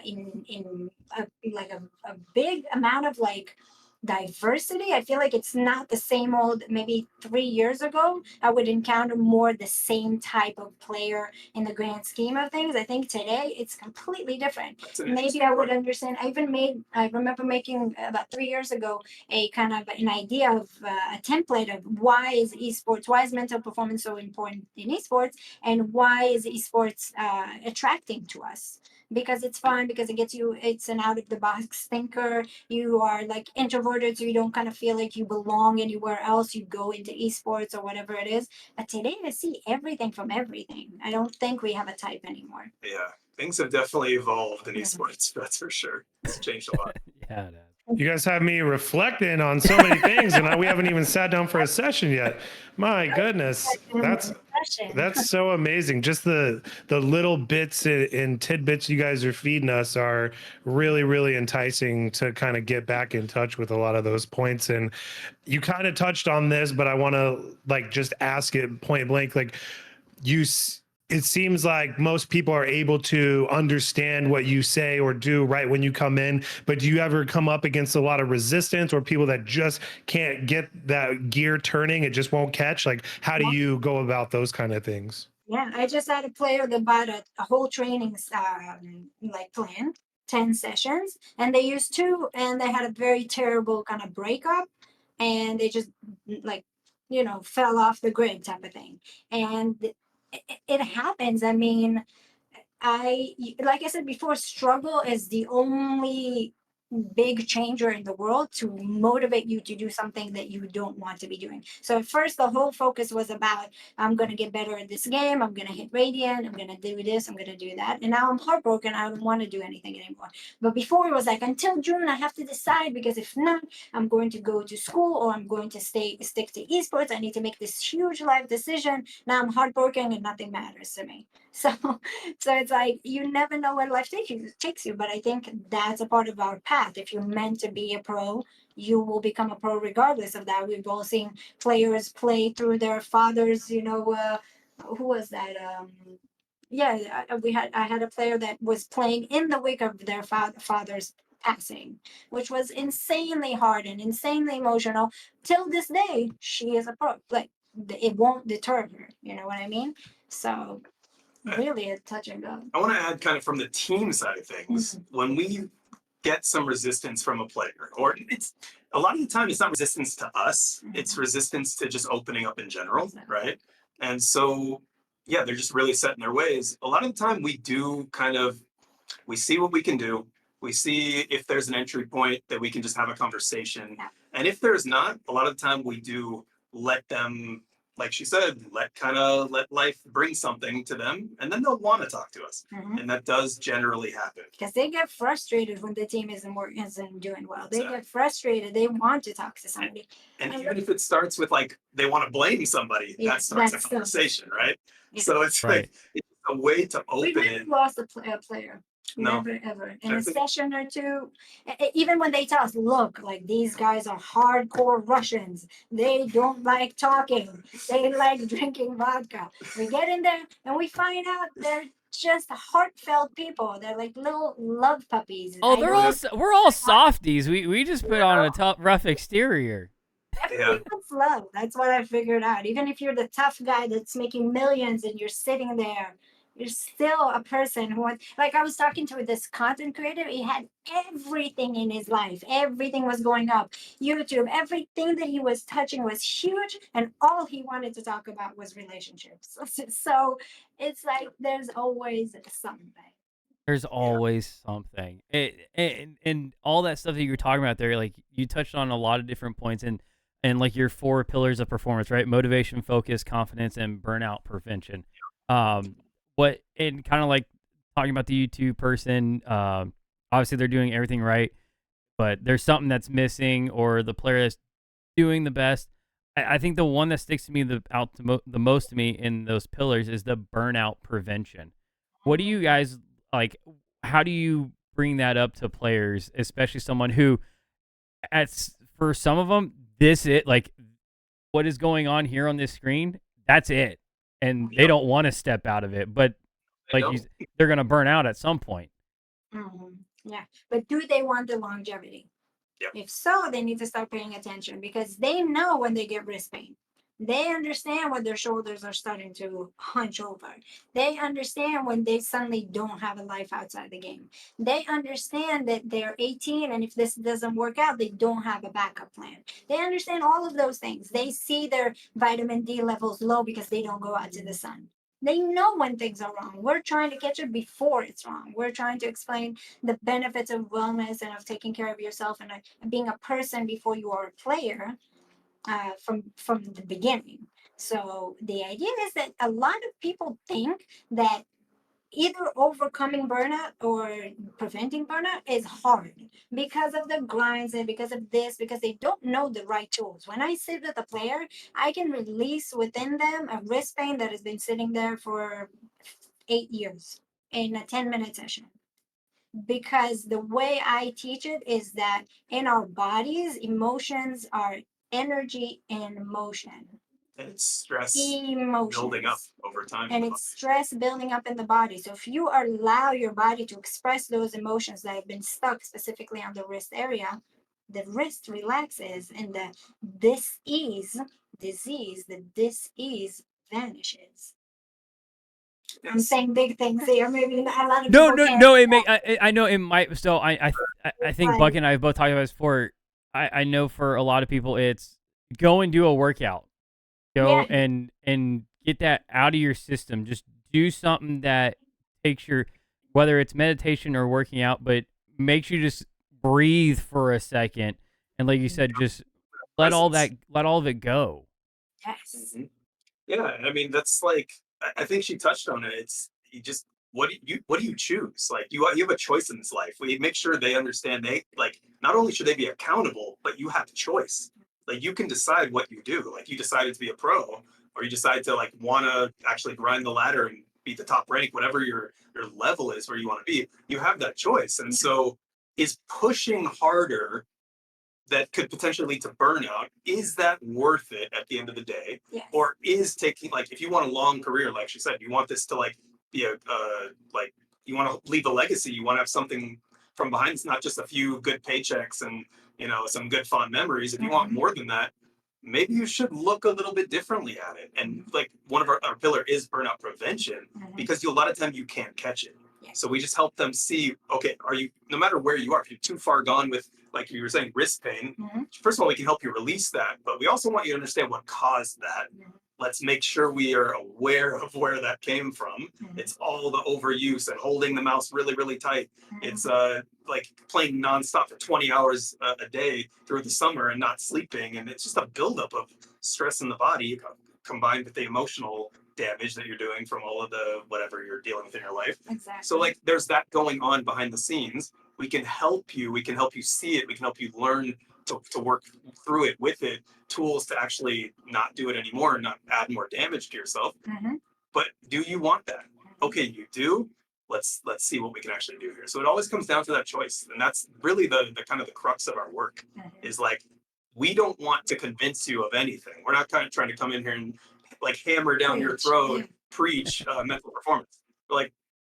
[SPEAKER 3] In a big amount of like diversity. I feel like it's not the same old. Maybe 3 years ago, I would encounter more the same type of player in the grand scheme of things. I think today it's completely different. Maybe I would understand. I remember making about 3 years ago a kind of an idea of a template of why is esports, why is mental performance so important in esports, and why is esports attracting to us. Because it's fun, because it's an out of the box thinker. You are like introverted, so you don't kind of feel like you belong anywhere else. You go into esports or whatever it is. But today I see everything from everything. I don't think we have a type anymore.
[SPEAKER 4] Yeah, things have definitely evolved in esports. That's for sure. It's changed a lot.
[SPEAKER 1] Yeah, it is.
[SPEAKER 2] You guys have me reflecting on so many things, and we haven't even sat down for a session yet. My goodness, that's so amazing. Just the little bits and tidbits you guys are feeding us are really, really enticing to kind of get back in touch with a lot of those points. And you kind of touched on this, but I want to like just ask it point blank. Like it seems like most people are able to understand what you say or do right when you come in, but do you ever come up against a lot of resistance or people that just can't get that gear turning? It just won't catch. Like, how do you go about those kind of things?
[SPEAKER 3] Yeah, I just had a player that bought a whole training like plan, 10 sessions, and they used two, and they had a very terrible kind of breakup, and they just like, fell off the grid type of thing. And it happens. I mean, like I said before, struggle is the only big changer in the world to motivate you to do something that you don't want to be doing. So at first, the whole focus was about, I'm going to get better at this game. I'm going to hit Radiant. I'm going to do this. I'm going to do that. And now I'm heartbroken. I don't want to do anything anymore. But before, it was like, until June, I have to decide, because if not, I'm going to go to school, or I'm going to stick to esports. I need to make this huge life decision. Now I'm heartbroken and nothing matters to me. So, so it's like, you never know where life takes you. But I think that's a part of our path. If you're meant to be a pro, you will become a pro regardless of that. We've all seen players play through their fathers. Who was that? I had a player that was playing in the wake of their father's passing, which was insanely hard and insanely emotional. Till this day, she is a pro. Like, it won't deter her. You know what I mean? So really, a touch and go.
[SPEAKER 4] I want to add, kind of from the team side of things, when we get some resistance from a player, or it's a lot of the time, it's not resistance to us, it's resistance to just opening up in general, right? And so, yeah, they're just really set in their ways. A lot of the time, we see what we can do. We see if there's an entry point that we can just have a conversation.
[SPEAKER 3] Yeah.
[SPEAKER 4] And if there's not, a lot of the time we do let them, like she said, let life bring something to them, and then they'll want to talk to us. And that does generally happen.
[SPEAKER 3] Because they get frustrated when the team isn't doing well. They get frustrated. They want to talk to somebody.
[SPEAKER 4] And even if it starts with, like, they want to blame somebody, that starts a conversation, right? Yeah. So it's like, it's a way to open it. We
[SPEAKER 3] never lost a player.
[SPEAKER 4] No.
[SPEAKER 3] Never ever. In a session or two, even when they tell us, look, like, these guys are hardcore Russians. They don't like talking. They like drinking vodka. We get in there and we find out they're just heartfelt people. They're like little love puppies.
[SPEAKER 1] Oh, we're all softies. We just put on a tough, rough exterior.
[SPEAKER 3] Everyone's love. That's what I figured out. Even if you're the tough guy that's making millions and you're sitting there, you're still a person who wants, like, I was talking to this content creator. He had everything in his life. Everything was going up. YouTube, everything that he was touching was huge. And all he wanted to talk about was relationships. So it's like, there's always something.
[SPEAKER 1] There's always something. And all that stuff that you were talking about there, like, you touched on a lot of different points, and like your 4 pillars of performance, right? Motivation, focus, confidence, and burnout prevention. And kind of like talking about the YouTube person, obviously they're doing everything right, but there's something that's missing, or the player that's doing the best. I think the one that sticks to me the most to me in those pillars is the burnout prevention. What do you guys like? How do you bring that up to players, especially someone who, for some of them, like, what is going on here on this screen, that's it, and they don't want to step out of it, but they're going to burn out at some point.
[SPEAKER 3] Yeah, but do they want the longevity?
[SPEAKER 4] Yep.
[SPEAKER 3] If so, they need to start paying attention, because they know when they get wrist pain. They understand when their shoulders are starting to hunch over. They understand when they suddenly don't have a life outside the game. They understand that they're 18, and if this doesn't work out, they don't have a backup plan. They understand all of those things. They see their vitamin D levels low because they don't go out to the sun. They know when things are wrong. We're trying to catch it before it's wrong. We're trying to explain the benefits of wellness and of taking care of yourself and being a person before you are a player. From the beginning. So the idea is that a lot of people think that either overcoming burnout or preventing burnout is hard because of the grinds and because of this, because they don't know the right tools. When I sit with a player, I can release within them a wrist pain that has been sitting there for 8 years in a 10-minute session. Because the way I teach it is that in our bodies, emotions are energy and motion.
[SPEAKER 4] And it's stress building up over time.
[SPEAKER 3] And it's stress building up in the body. So if you allow your body to express those emotions that have been stuck specifically on the wrist area, the wrist relaxes and the dis-ease vanishes. Yes. I'm saying big things here. Maybe not a lot of people.
[SPEAKER 1] I know it might. So I think Buck and I have both talked about this before. I know for a lot of people, it's go and do a workout. Go and get that out of your system. Just do something that takes whether it's meditation or working out, but makes you just breathe for a second, and like you said, just let all of it go.
[SPEAKER 3] Yes.
[SPEAKER 4] Yeah, I mean that's like I think she touched on it. It's you just what do you choose? Like you have a choice in this life. We make sure they understand they like not only should they be accountable, but you have a choice. Like you can decide what you do. Like you decided to be a pro, or you decide to like want to actually grind the ladder and be the top rank, whatever your level is where you want to be. You have that choice, and so is pushing harder that could potentially lead to burnout, is that worth it at the end of the day?
[SPEAKER 3] Yes.
[SPEAKER 4] Or is taking like if you want a long career, like she said, you want this to like be a like you want to leave a legacy, you want to have something from behind. It's not just a few good paychecks and some good fond memories. If you want more than that, maybe you should look a little bit differently at it. And like one of our pillar is burnout prevention, because a lot of time you can't catch it. So we just help them see, okay, are you, no matter where you are, if you're too far gone with, like you were saying, wrist pain, first of all, we can help you release that, but we also want you to understand what caused that. Let's make sure we are aware of where that came from. It's all the overuse and holding the mouse really, really tight. It's like playing nonstop for 20 hours a day through the summer and not sleeping. And it's just a buildup of stress in the body combined with the emotional damage that you're doing from all of the whatever you're dealing with in your life.
[SPEAKER 3] Exactly.
[SPEAKER 4] So like there's that going on behind the scenes. We can help you see it, we can help you learn to work through it with it, tools to actually not do it anymore and not add more damage to yourself. But do you want that? Okay, you do. Let's see what we can actually do here. So it always comes down to that choice, and that's really the kind of the crux of our work. Is like we don't want to convince you of anything. We're not kind of trying to come in here and like hammer down your throat, preach mental performance. We're like,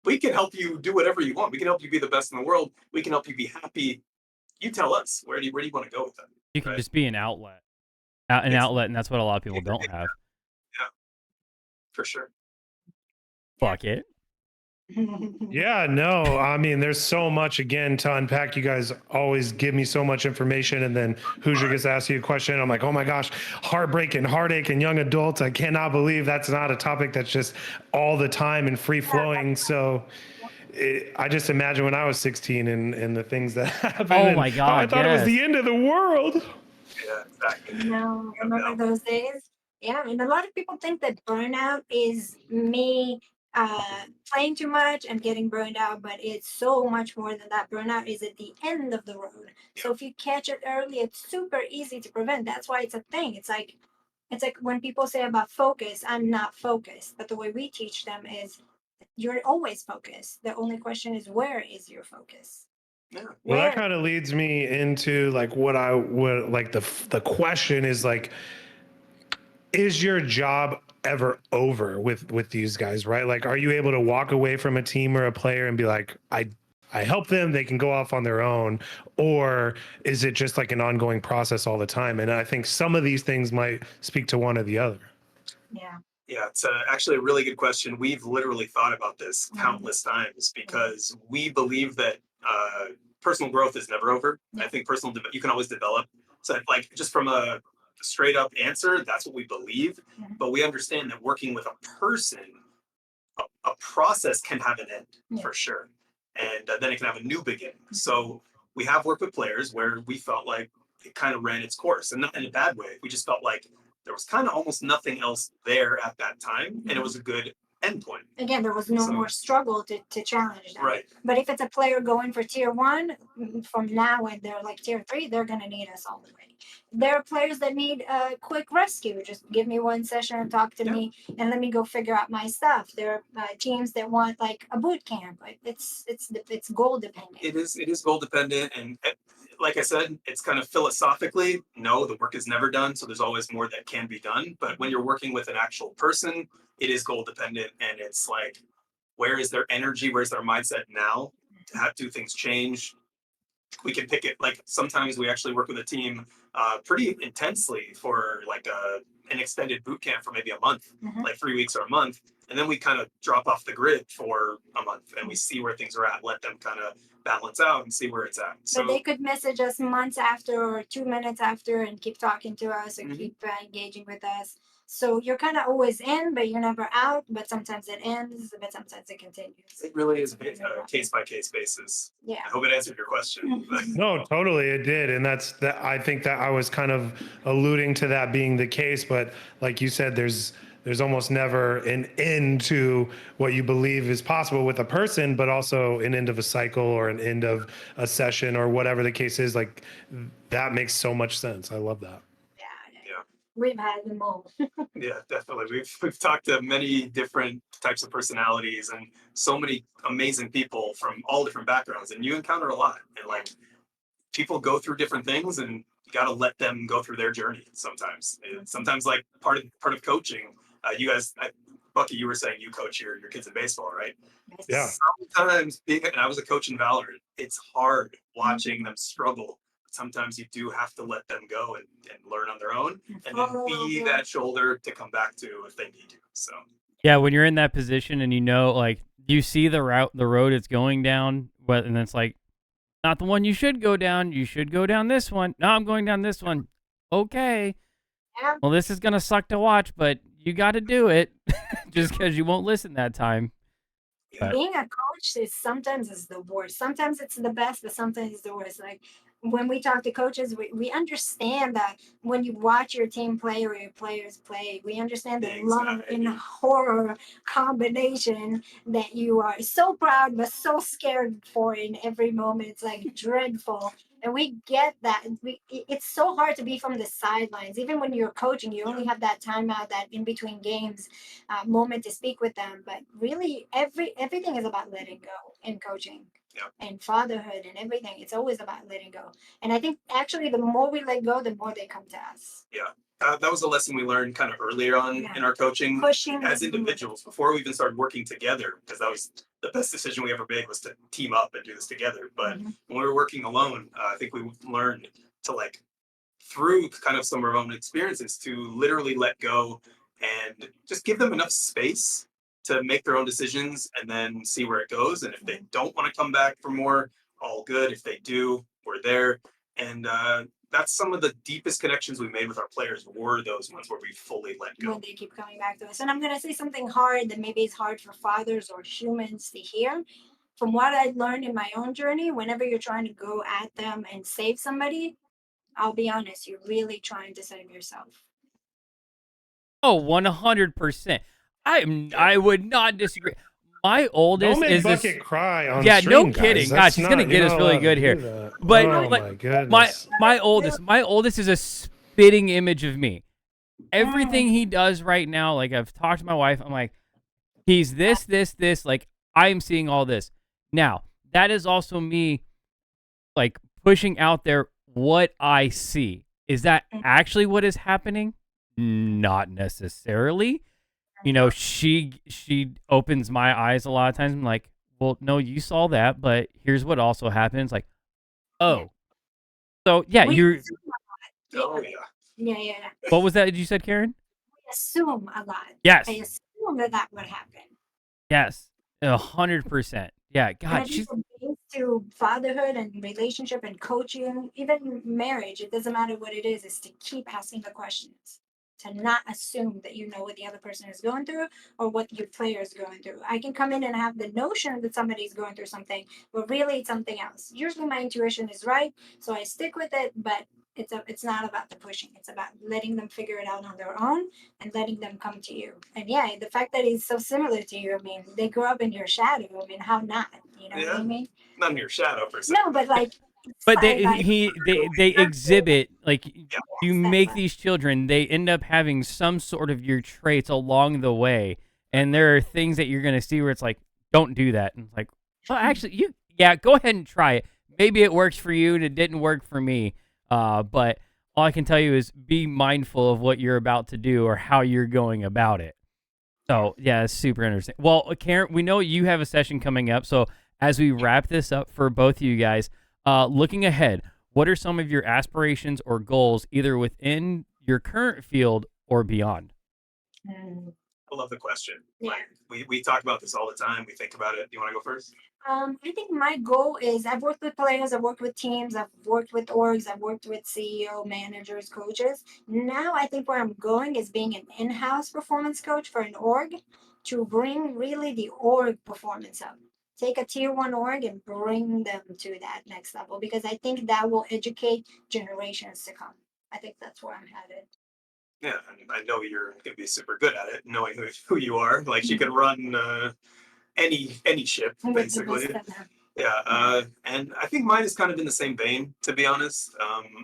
[SPEAKER 4] we can help you do whatever you want. We can help you be the best in the world. We can help you be happy. You tell us where do you want to go with that?
[SPEAKER 1] You can just be an outlet, and that's what a lot of people don't have.
[SPEAKER 4] Yeah, for sure.
[SPEAKER 1] Bucket.
[SPEAKER 2] Yeah, no, I mean, there's so much again to unpack. You guys always give me so much information, and then Hoosier gets asked you a question. I'm like, oh my gosh, heartbreak and heartache and young adults. I cannot believe that's not a topic that's just all the time and free flowing. So I just imagine when I was 16 and the things that happened.
[SPEAKER 1] Oh my God,
[SPEAKER 2] I thought it was the end of the world.
[SPEAKER 4] Yeah, exactly.
[SPEAKER 3] No, remember those days? Yeah, and a lot of people think that burnout is me playing too much and getting burned out, but it's so much more than that. Burnout is at the end of the road. So if you catch it early, it's super easy to prevent. That's why it's a thing. It's like when people say about focus, I'm not focused, but the way we teach them is you're always focused. The only question is, where is your focus?
[SPEAKER 4] Yeah.
[SPEAKER 2] Well, that kind of leads me into like what I would like the question is like, is your job ever over with these guys, right? Like, are you able to walk away from a team or a player and be like, I help them, they can go off on their own, or is it just like an ongoing process all the time? And I think some of these things might speak to one or the other.
[SPEAKER 4] Yeah, it's actually a really good question. We've literally thought about this countless times because we believe that personal growth is never over. I think you can always develop. So like just from a straight up answer, that's what we believe. But we understand that working with a person, a process can have an end for sure. And then it can have a new beginning. So we have worked with players where we felt like it kind of ran its course, and not in a bad way. We just felt like there was kind of almost nothing else there at that time, and it was a good endpoint.
[SPEAKER 3] Again, there was no more struggle to challenge that.
[SPEAKER 4] Right.
[SPEAKER 3] But if it's a player going for tier 1, from now when they're like tier 3, they're going to need us all the way. There are players that need a quick rescue. Just give me one session and talk to me and let me go figure out my stuff. There are teams that want like a boot camp. It's goal dependent.
[SPEAKER 4] It is goal dependent, and like I said, it's kind of philosophically, no, the work is never done. So there's always more that can be done. But when you're working with an actual person, it is goal dependent. And it's like, where is their energy? Where's their mindset now? How do things change? We can pick it. Like sometimes we actually work with a team pretty intensely for like an extended boot camp for maybe a month, like 3 weeks or a month. And then we kind of drop off the grid for a month and we see where things are at, let them kind of balance out and see where it's at. So
[SPEAKER 3] but they could message us months after or 2 minutes after and keep talking to us and keep engaging with us. So you're kind of always in, but you're never out. But sometimes it ends, but sometimes it continues.
[SPEAKER 4] It really is a case by case basis.
[SPEAKER 3] Yeah.
[SPEAKER 4] I hope it answered your question.
[SPEAKER 2] No, totally, it did, and that's that. I think that I was kind of alluding to that being the case, but like you said, there's almost never an end to what you believe is possible with a person, but also an end of a cycle or an end of a session or whatever the case is. Like that makes so much sense. I love that.
[SPEAKER 4] Yeah.
[SPEAKER 3] We've had them all.
[SPEAKER 4] Yeah, definitely. We've talked to many different types of personalities and so many amazing people from all different backgrounds, and you encounter a lot. And like people go through different things, and you got to let them go through their journey. Sometimes, and sometimes like part of coaching. You guys, Bucky, you were saying you coach your kids in baseball, right?
[SPEAKER 2] Yeah.
[SPEAKER 4] Sometimes and I was a coach in Valorant. It's hard watching them struggle. Sometimes you do have to let them go and learn on their own, and then be that shoulder to come back to if they need you. So
[SPEAKER 1] Yeah, when you're in that position and you know, like, you see the road it's going down, but and it's like, not the one you should go down. You should go down this one. No, I'm going down this one. Okay.
[SPEAKER 3] Yeah.
[SPEAKER 1] Well, this is gonna suck to watch, but you got to do it, just because you won't listen that time. But
[SPEAKER 3] Being a coach is sometimes is the worst. Sometimes it's the best, but sometimes it's the worst. Like when we talk to coaches, we understand that when you watch your team play or your players play, we understand the love and horror combination that you are so proud but so scared for in every moment. It's like dreadful. And we get that. It's so hard to be from the sidelines. Even when you're coaching, you only have that timeout, that in between games moment to speak with them. But really, everything is about letting go in coaching.
[SPEAKER 4] Yep.
[SPEAKER 3] And fatherhood and everything. It's always about letting go. And I think actually the more we let go, the more they come to us.
[SPEAKER 4] Yeah. That was a lesson we learned kind of earlier on in our coaching
[SPEAKER 3] Pushing
[SPEAKER 4] as individuals before we even started working together, because that was the best decision we ever made, was to team up and do this together. But when we were working alone, I think we learned to, like, through kind of some of our own experiences, to literally let go and just give them enough space to make their own decisions and then see where it goes. And if they don't want to come back for more, all good. If they do, we're there. And that's some of the deepest connections we made with our players, were those ones where we fully let go.
[SPEAKER 3] When they keep coming back to us. And I'm going to say something hard that maybe is hard for fathers or humans to hear. From what I learned in my own journey, whenever you're trying to go at them and save somebody, I'll be honest, you're really trying to save yourself.
[SPEAKER 1] oh, 100%. I would not disagree. My oldest
[SPEAKER 2] Don't make
[SPEAKER 1] is
[SPEAKER 2] Bucket cry on
[SPEAKER 1] yeah,
[SPEAKER 2] stream,
[SPEAKER 1] no
[SPEAKER 2] guys.
[SPEAKER 1] kidding.
[SPEAKER 2] That's
[SPEAKER 1] God, she's gonna
[SPEAKER 2] not-
[SPEAKER 1] get
[SPEAKER 2] you're
[SPEAKER 1] us
[SPEAKER 2] not
[SPEAKER 1] really
[SPEAKER 2] allowed
[SPEAKER 1] good
[SPEAKER 2] to
[SPEAKER 1] here.
[SPEAKER 2] do that.
[SPEAKER 1] But
[SPEAKER 2] oh
[SPEAKER 1] like
[SPEAKER 2] my goodness.
[SPEAKER 1] my oldest is a spitting image of me. Everything he does right now, like, I've talked to my wife, I'm like, he's this. Like, I'm seeing all this. Now, that is also me, like, pushing out there what I see. Is that actually what is happening? Not necessarily. You know, she opens my eyes a lot of times. I'm like, well, no, you saw that, but here's what also happens. Like, oh, so yeah,
[SPEAKER 3] We
[SPEAKER 1] you're.
[SPEAKER 3] assume a lot.
[SPEAKER 4] Oh yeah.
[SPEAKER 3] Yeah.
[SPEAKER 1] What was that you said, Karen?
[SPEAKER 3] We assume a lot.
[SPEAKER 1] Yes.
[SPEAKER 3] I assume that would happen.
[SPEAKER 1] Yes, 100%. Yeah,
[SPEAKER 3] And
[SPEAKER 1] God,
[SPEAKER 3] I
[SPEAKER 1] she's.
[SPEAKER 3] think it brings to fatherhood and relationship and coaching, even marriage, it doesn't matter what it is to keep asking the questions. To not assume that you know what the other person is going through or what your player is going through. I can come in and have the notion that somebody's going through something, but really it's something else. Usually my intuition is right, so I stick with it, but it's not about the pushing. It's about letting them figure it out on their own and letting them come to you. And yeah, the fact that he's so similar to you, I mean, they grew up in your shadow. I mean, how not? You know what I mean?
[SPEAKER 4] Not in your shadow per se.
[SPEAKER 3] No, but like,
[SPEAKER 1] But
[SPEAKER 3] side by
[SPEAKER 1] they exhibit, like, you
[SPEAKER 3] step
[SPEAKER 1] make
[SPEAKER 3] by-
[SPEAKER 1] these children, they end up having some sort of your traits along the way, and there are things that you're gonna see where it's like, don't do that, and it's like, well, actually, go ahead and try it. Maybe it works for you, and it didn't work for me. But all I can tell you is be mindful of what you're about to do or how you're going about it. So yeah, it's super interesting. Well, Karen, we know you have a session coming up, so as we wrap this up for both of you guys, looking ahead, what are some of your aspirations or goals, either within your current field or beyond?
[SPEAKER 4] I love the question.
[SPEAKER 3] Yeah.
[SPEAKER 4] Like, we talk about this all the time. We think about it. Do you want to go first?
[SPEAKER 3] I think my goal is I've worked with players, I've worked with teams, I've worked with orgs, I've worked with CEO, managers, coaches. Now I think where I'm going is being an in-house performance coach for an org to bring really the org performance up. Take a tier one org and bring them to that next level because I think that will educate generations to come. I think that's where I'm headed.
[SPEAKER 4] Yeah, and I know you're going to be super good at it, knowing who you are. Like, she could run any ship,
[SPEAKER 3] With the best
[SPEAKER 4] basically.
[SPEAKER 3] of them.
[SPEAKER 4] Yeah, and I think mine is kind of in the same vein, to be honest.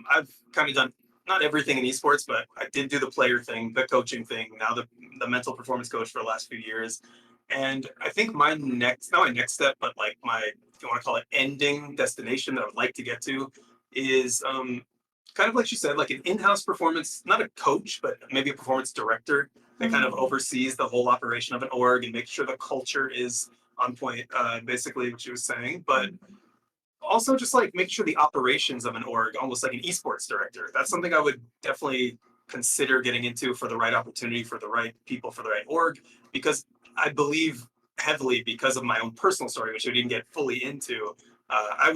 [SPEAKER 4] I've kind of done not everything in esports, but I did do the player thing, the coaching thing, now the mental performance coach for the last few years. And I think my next, not my next step, but like my, if you want to call it ending destination that I would like to get to is kind of like you said, like an in-house performance, not a coach, but maybe a performance director that kind of oversees the whole operation of an org and makes sure the culture is on point, basically what she was saying, but also just like make sure the operations of an org, almost like an esports director. That's something I would definitely consider getting into for the right opportunity, for the right people, for the right org, because I believe heavily because of my own personal story, which I didn't get fully into. I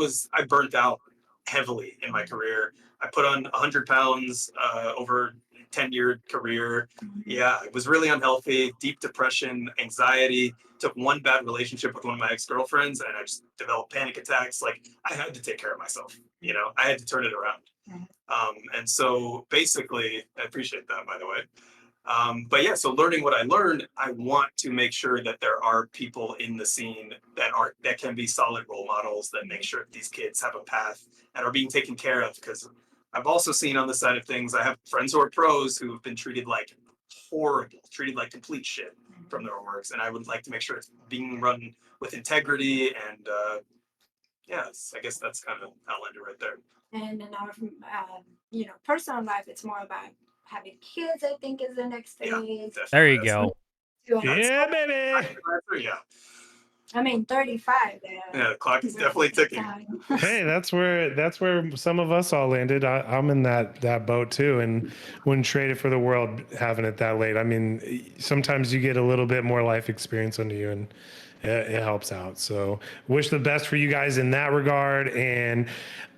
[SPEAKER 4] burnt out heavily in my career. I put on 100 pounds over 10-year career. Yeah, it was really unhealthy, deep depression, anxiety, took one bad relationship with one of my ex-girlfriends and I just developed panic attacks. Like I had to take care of myself, I had to turn it around. And so basically, I appreciate that, by the way. But yeah, so learning what I learned, I want to make sure that there are people in the scene that can be solid role models that make sure that these kids have a path and are being taken care of. Because I've also seen on the side of things, I have friends who are pros who have been treated like horrible, treated like complete shit from their works, and I would like to make sure it's being run with integrity. And yes, I guess that's kind of outlined it right there.
[SPEAKER 3] And in our personal life, it's more about having kids. I think is the next phase.
[SPEAKER 4] Yeah,
[SPEAKER 1] There you go.
[SPEAKER 2] Yeah, baby.
[SPEAKER 4] Yeah.
[SPEAKER 3] I mean, 35.
[SPEAKER 4] Yeah, the clock is definitely ticking.
[SPEAKER 2] Hey, that's where some of us all landed. I'm in that boat too, and wouldn't trade it for the world having it that late. I mean, sometimes you get a little bit more life experience under you, and it helps out. So, wish the best for you guys in that regard. And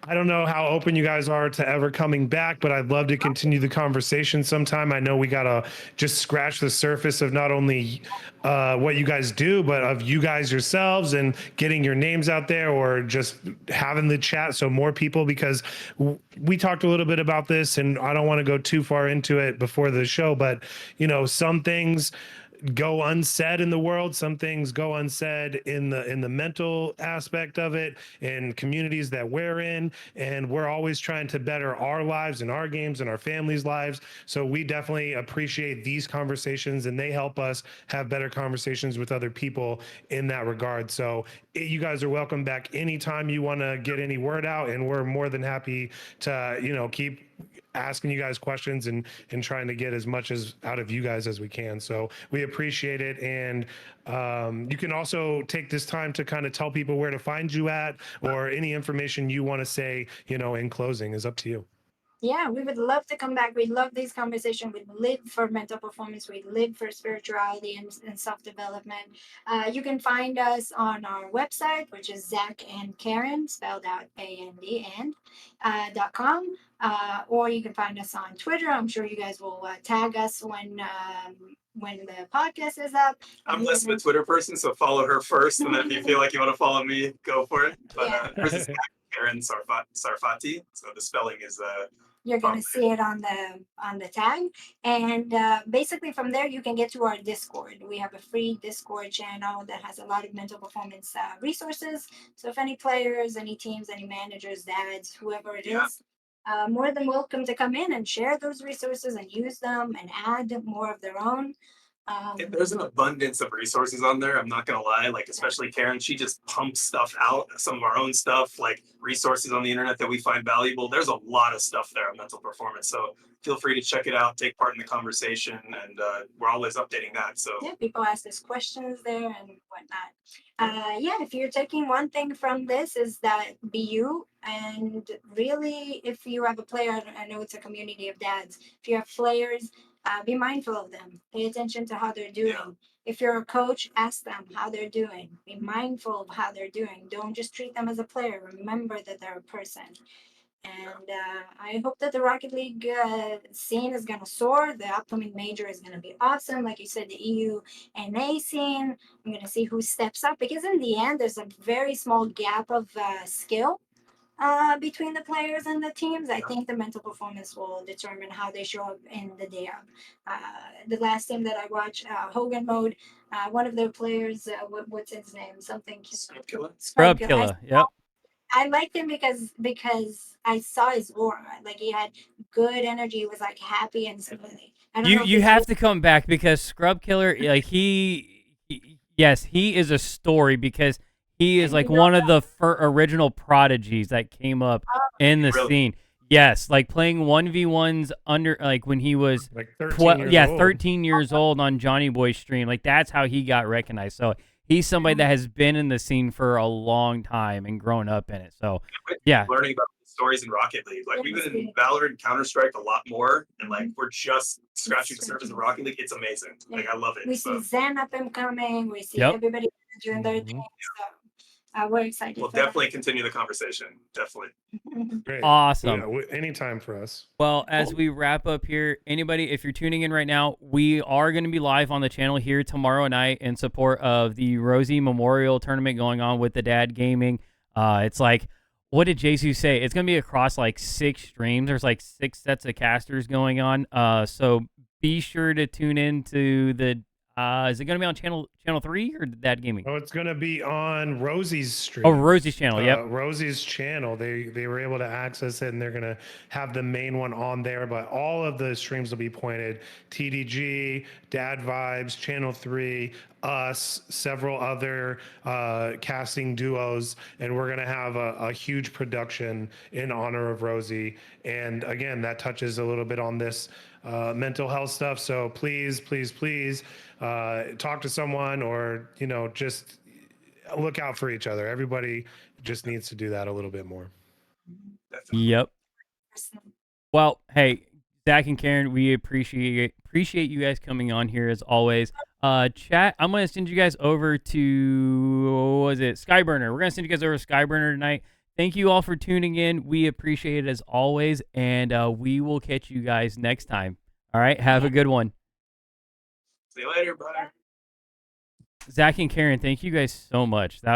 [SPEAKER 2] I don't know how open you guys are to ever coming back, but I'd love to continue the conversation sometime. I know we gotta just scratch the surface of not only what you guys do, but of you guys yourselves and getting your names out there, or just having the chat so more people, because we talked a little bit about this and I don't want to go too far into it before the show, but some things go unsaid in the world, some things go unsaid in the mental aspect of it, in communities that we're in, and we're always trying to better our lives and our games and our families' lives. So we definitely appreciate these conversations, and they help us have better conversations with other people in that regard. So you guys are welcome back anytime you want to get any word out, and we're more than happy to keep asking you guys questions and trying to get as much as out of you guys as we can. So we appreciate it. And you can also take this time to kind of tell people where to find you at, or any information you want to say, in closing is up to you.
[SPEAKER 3] Yeah, we would love to come back. We love these conversations. We live for mental performance. We live for spirituality and self-development. You can find us on our website, which is Zack and Karin, spelled out AND.com. Or you can find us on Twitter. I'm sure you guys will tag us when the podcast is up.
[SPEAKER 4] I'm less of a Twitter person, so follow her first, and then if you feel like you want to follow me, go for it. But hers is Karin Sarfati, so the spelling is
[SPEAKER 3] you're going to see it on the tag, and basically from there you can get to our Discord. We have a free Discord channel that has a lot of mental performance resources. So if any players, any teams, any managers, dads, whoever it is, more than welcome to come in and share those resources and use them and add more of their own.
[SPEAKER 4] There's an abundance of resources on there. I'm not gonna lie, like especially Karin, she just pumps stuff out, some of our own stuff, like resources on the internet that we find valuable. There's a lot of stuff there on mental performance. So feel free to check it out, take part in the conversation, and we're always updating that. So
[SPEAKER 3] yeah, people ask us questions there and whatnot. If you're taking one thing from this is that be you, and really if you have a player, I know it's a community of dads. If you have players, Be mindful of them. Pay attention to how they're doing.
[SPEAKER 4] Yeah.
[SPEAKER 3] If you're a coach, ask them how they're doing. Be mindful of how they're doing. Don't just treat them as a player. Remember that they're a person. And I hope that the Rocket League scene is going to soar. The upcoming major is going to be awesome. Like you said, the EU NA scene. I'm going to see who steps up because in the end, there's a very small gap of skill between the players and the teams. I think the mental performance will determine how they show up in the day of. The last team that I watched, Hogan Mode, one of their players, what's his name? Something.
[SPEAKER 1] Scrub Killer. Yep.
[SPEAKER 3] I liked him because I saw his aura. Like he had good energy. He was like happy and smiling. I don't know if
[SPEAKER 1] You
[SPEAKER 3] it's
[SPEAKER 1] have to come back because Scrub Killer, like yes, he is a story because he is
[SPEAKER 3] And
[SPEAKER 1] like
[SPEAKER 3] you know
[SPEAKER 1] one of the original prodigies that came up in the
[SPEAKER 4] Really?
[SPEAKER 1] scene. Yes, like playing 1v1s under like when he was
[SPEAKER 2] Like 13 years old.
[SPEAKER 1] 13 years old on Johnny Boy's stream. Like that's how he got recognized. So he's somebody that has been in the scene for a long time and grown up in it. So yeah.
[SPEAKER 4] Learning about the stories in Rocket League. Like we've been in Valorant and Counter-Strike a lot more, and like we're just scratching the surface of Rocket League. It's amazing. Like I love it.
[SPEAKER 3] we see Zen up and coming. We see
[SPEAKER 1] Yep.
[SPEAKER 3] everybody doing their thing. So we're excited.
[SPEAKER 4] We'll
[SPEAKER 3] for
[SPEAKER 4] definitely continue the conversation. Definitely.
[SPEAKER 3] that.
[SPEAKER 2] Great.
[SPEAKER 1] Awesome.
[SPEAKER 2] Yeah, anytime for us.
[SPEAKER 1] Well, as we wrap up here, anybody, if you're tuning in right now, we are going to be live on the channel here tomorrow night in support of the Rosie Memorial Tournament going on with the Dad Gaming. It's like, what did Jesus say? It's going to be across like 6 streams. There's like 6 sets of casters going on. So be sure to tune in to the. Is it going to be on channel 3 or Dad Gaming?
[SPEAKER 2] Oh, it's going to be on Rosie's stream.
[SPEAKER 1] Oh, Rosie's channel. Yep.
[SPEAKER 2] Rosie's channel. They were able to access it, and they're going to have the main one on there. But all of the streams will be pointed: TDG, Dad Vibes, Channel 3, us, several other casting duos, and we're going to have a huge production in honor of Rosie. And again, that touches a little bit on this mental health stuff. So please, please, please talk to someone, or just look out for each other. Everybody just needs to do that a little bit more.
[SPEAKER 4] Definitely.
[SPEAKER 1] Yep. Well, hey, Zach and Karin, we appreciate you guys coming on here as always. Chat, I'm gonna send you guys over to Skyburner. We're gonna send you guys over to Skyburner tonight. Thank you all for tuning in. We appreciate it as always, and we will catch you guys next time. All right, have a good one.
[SPEAKER 4] See you later, brother.
[SPEAKER 1] Zach and Karin, thank you guys so much.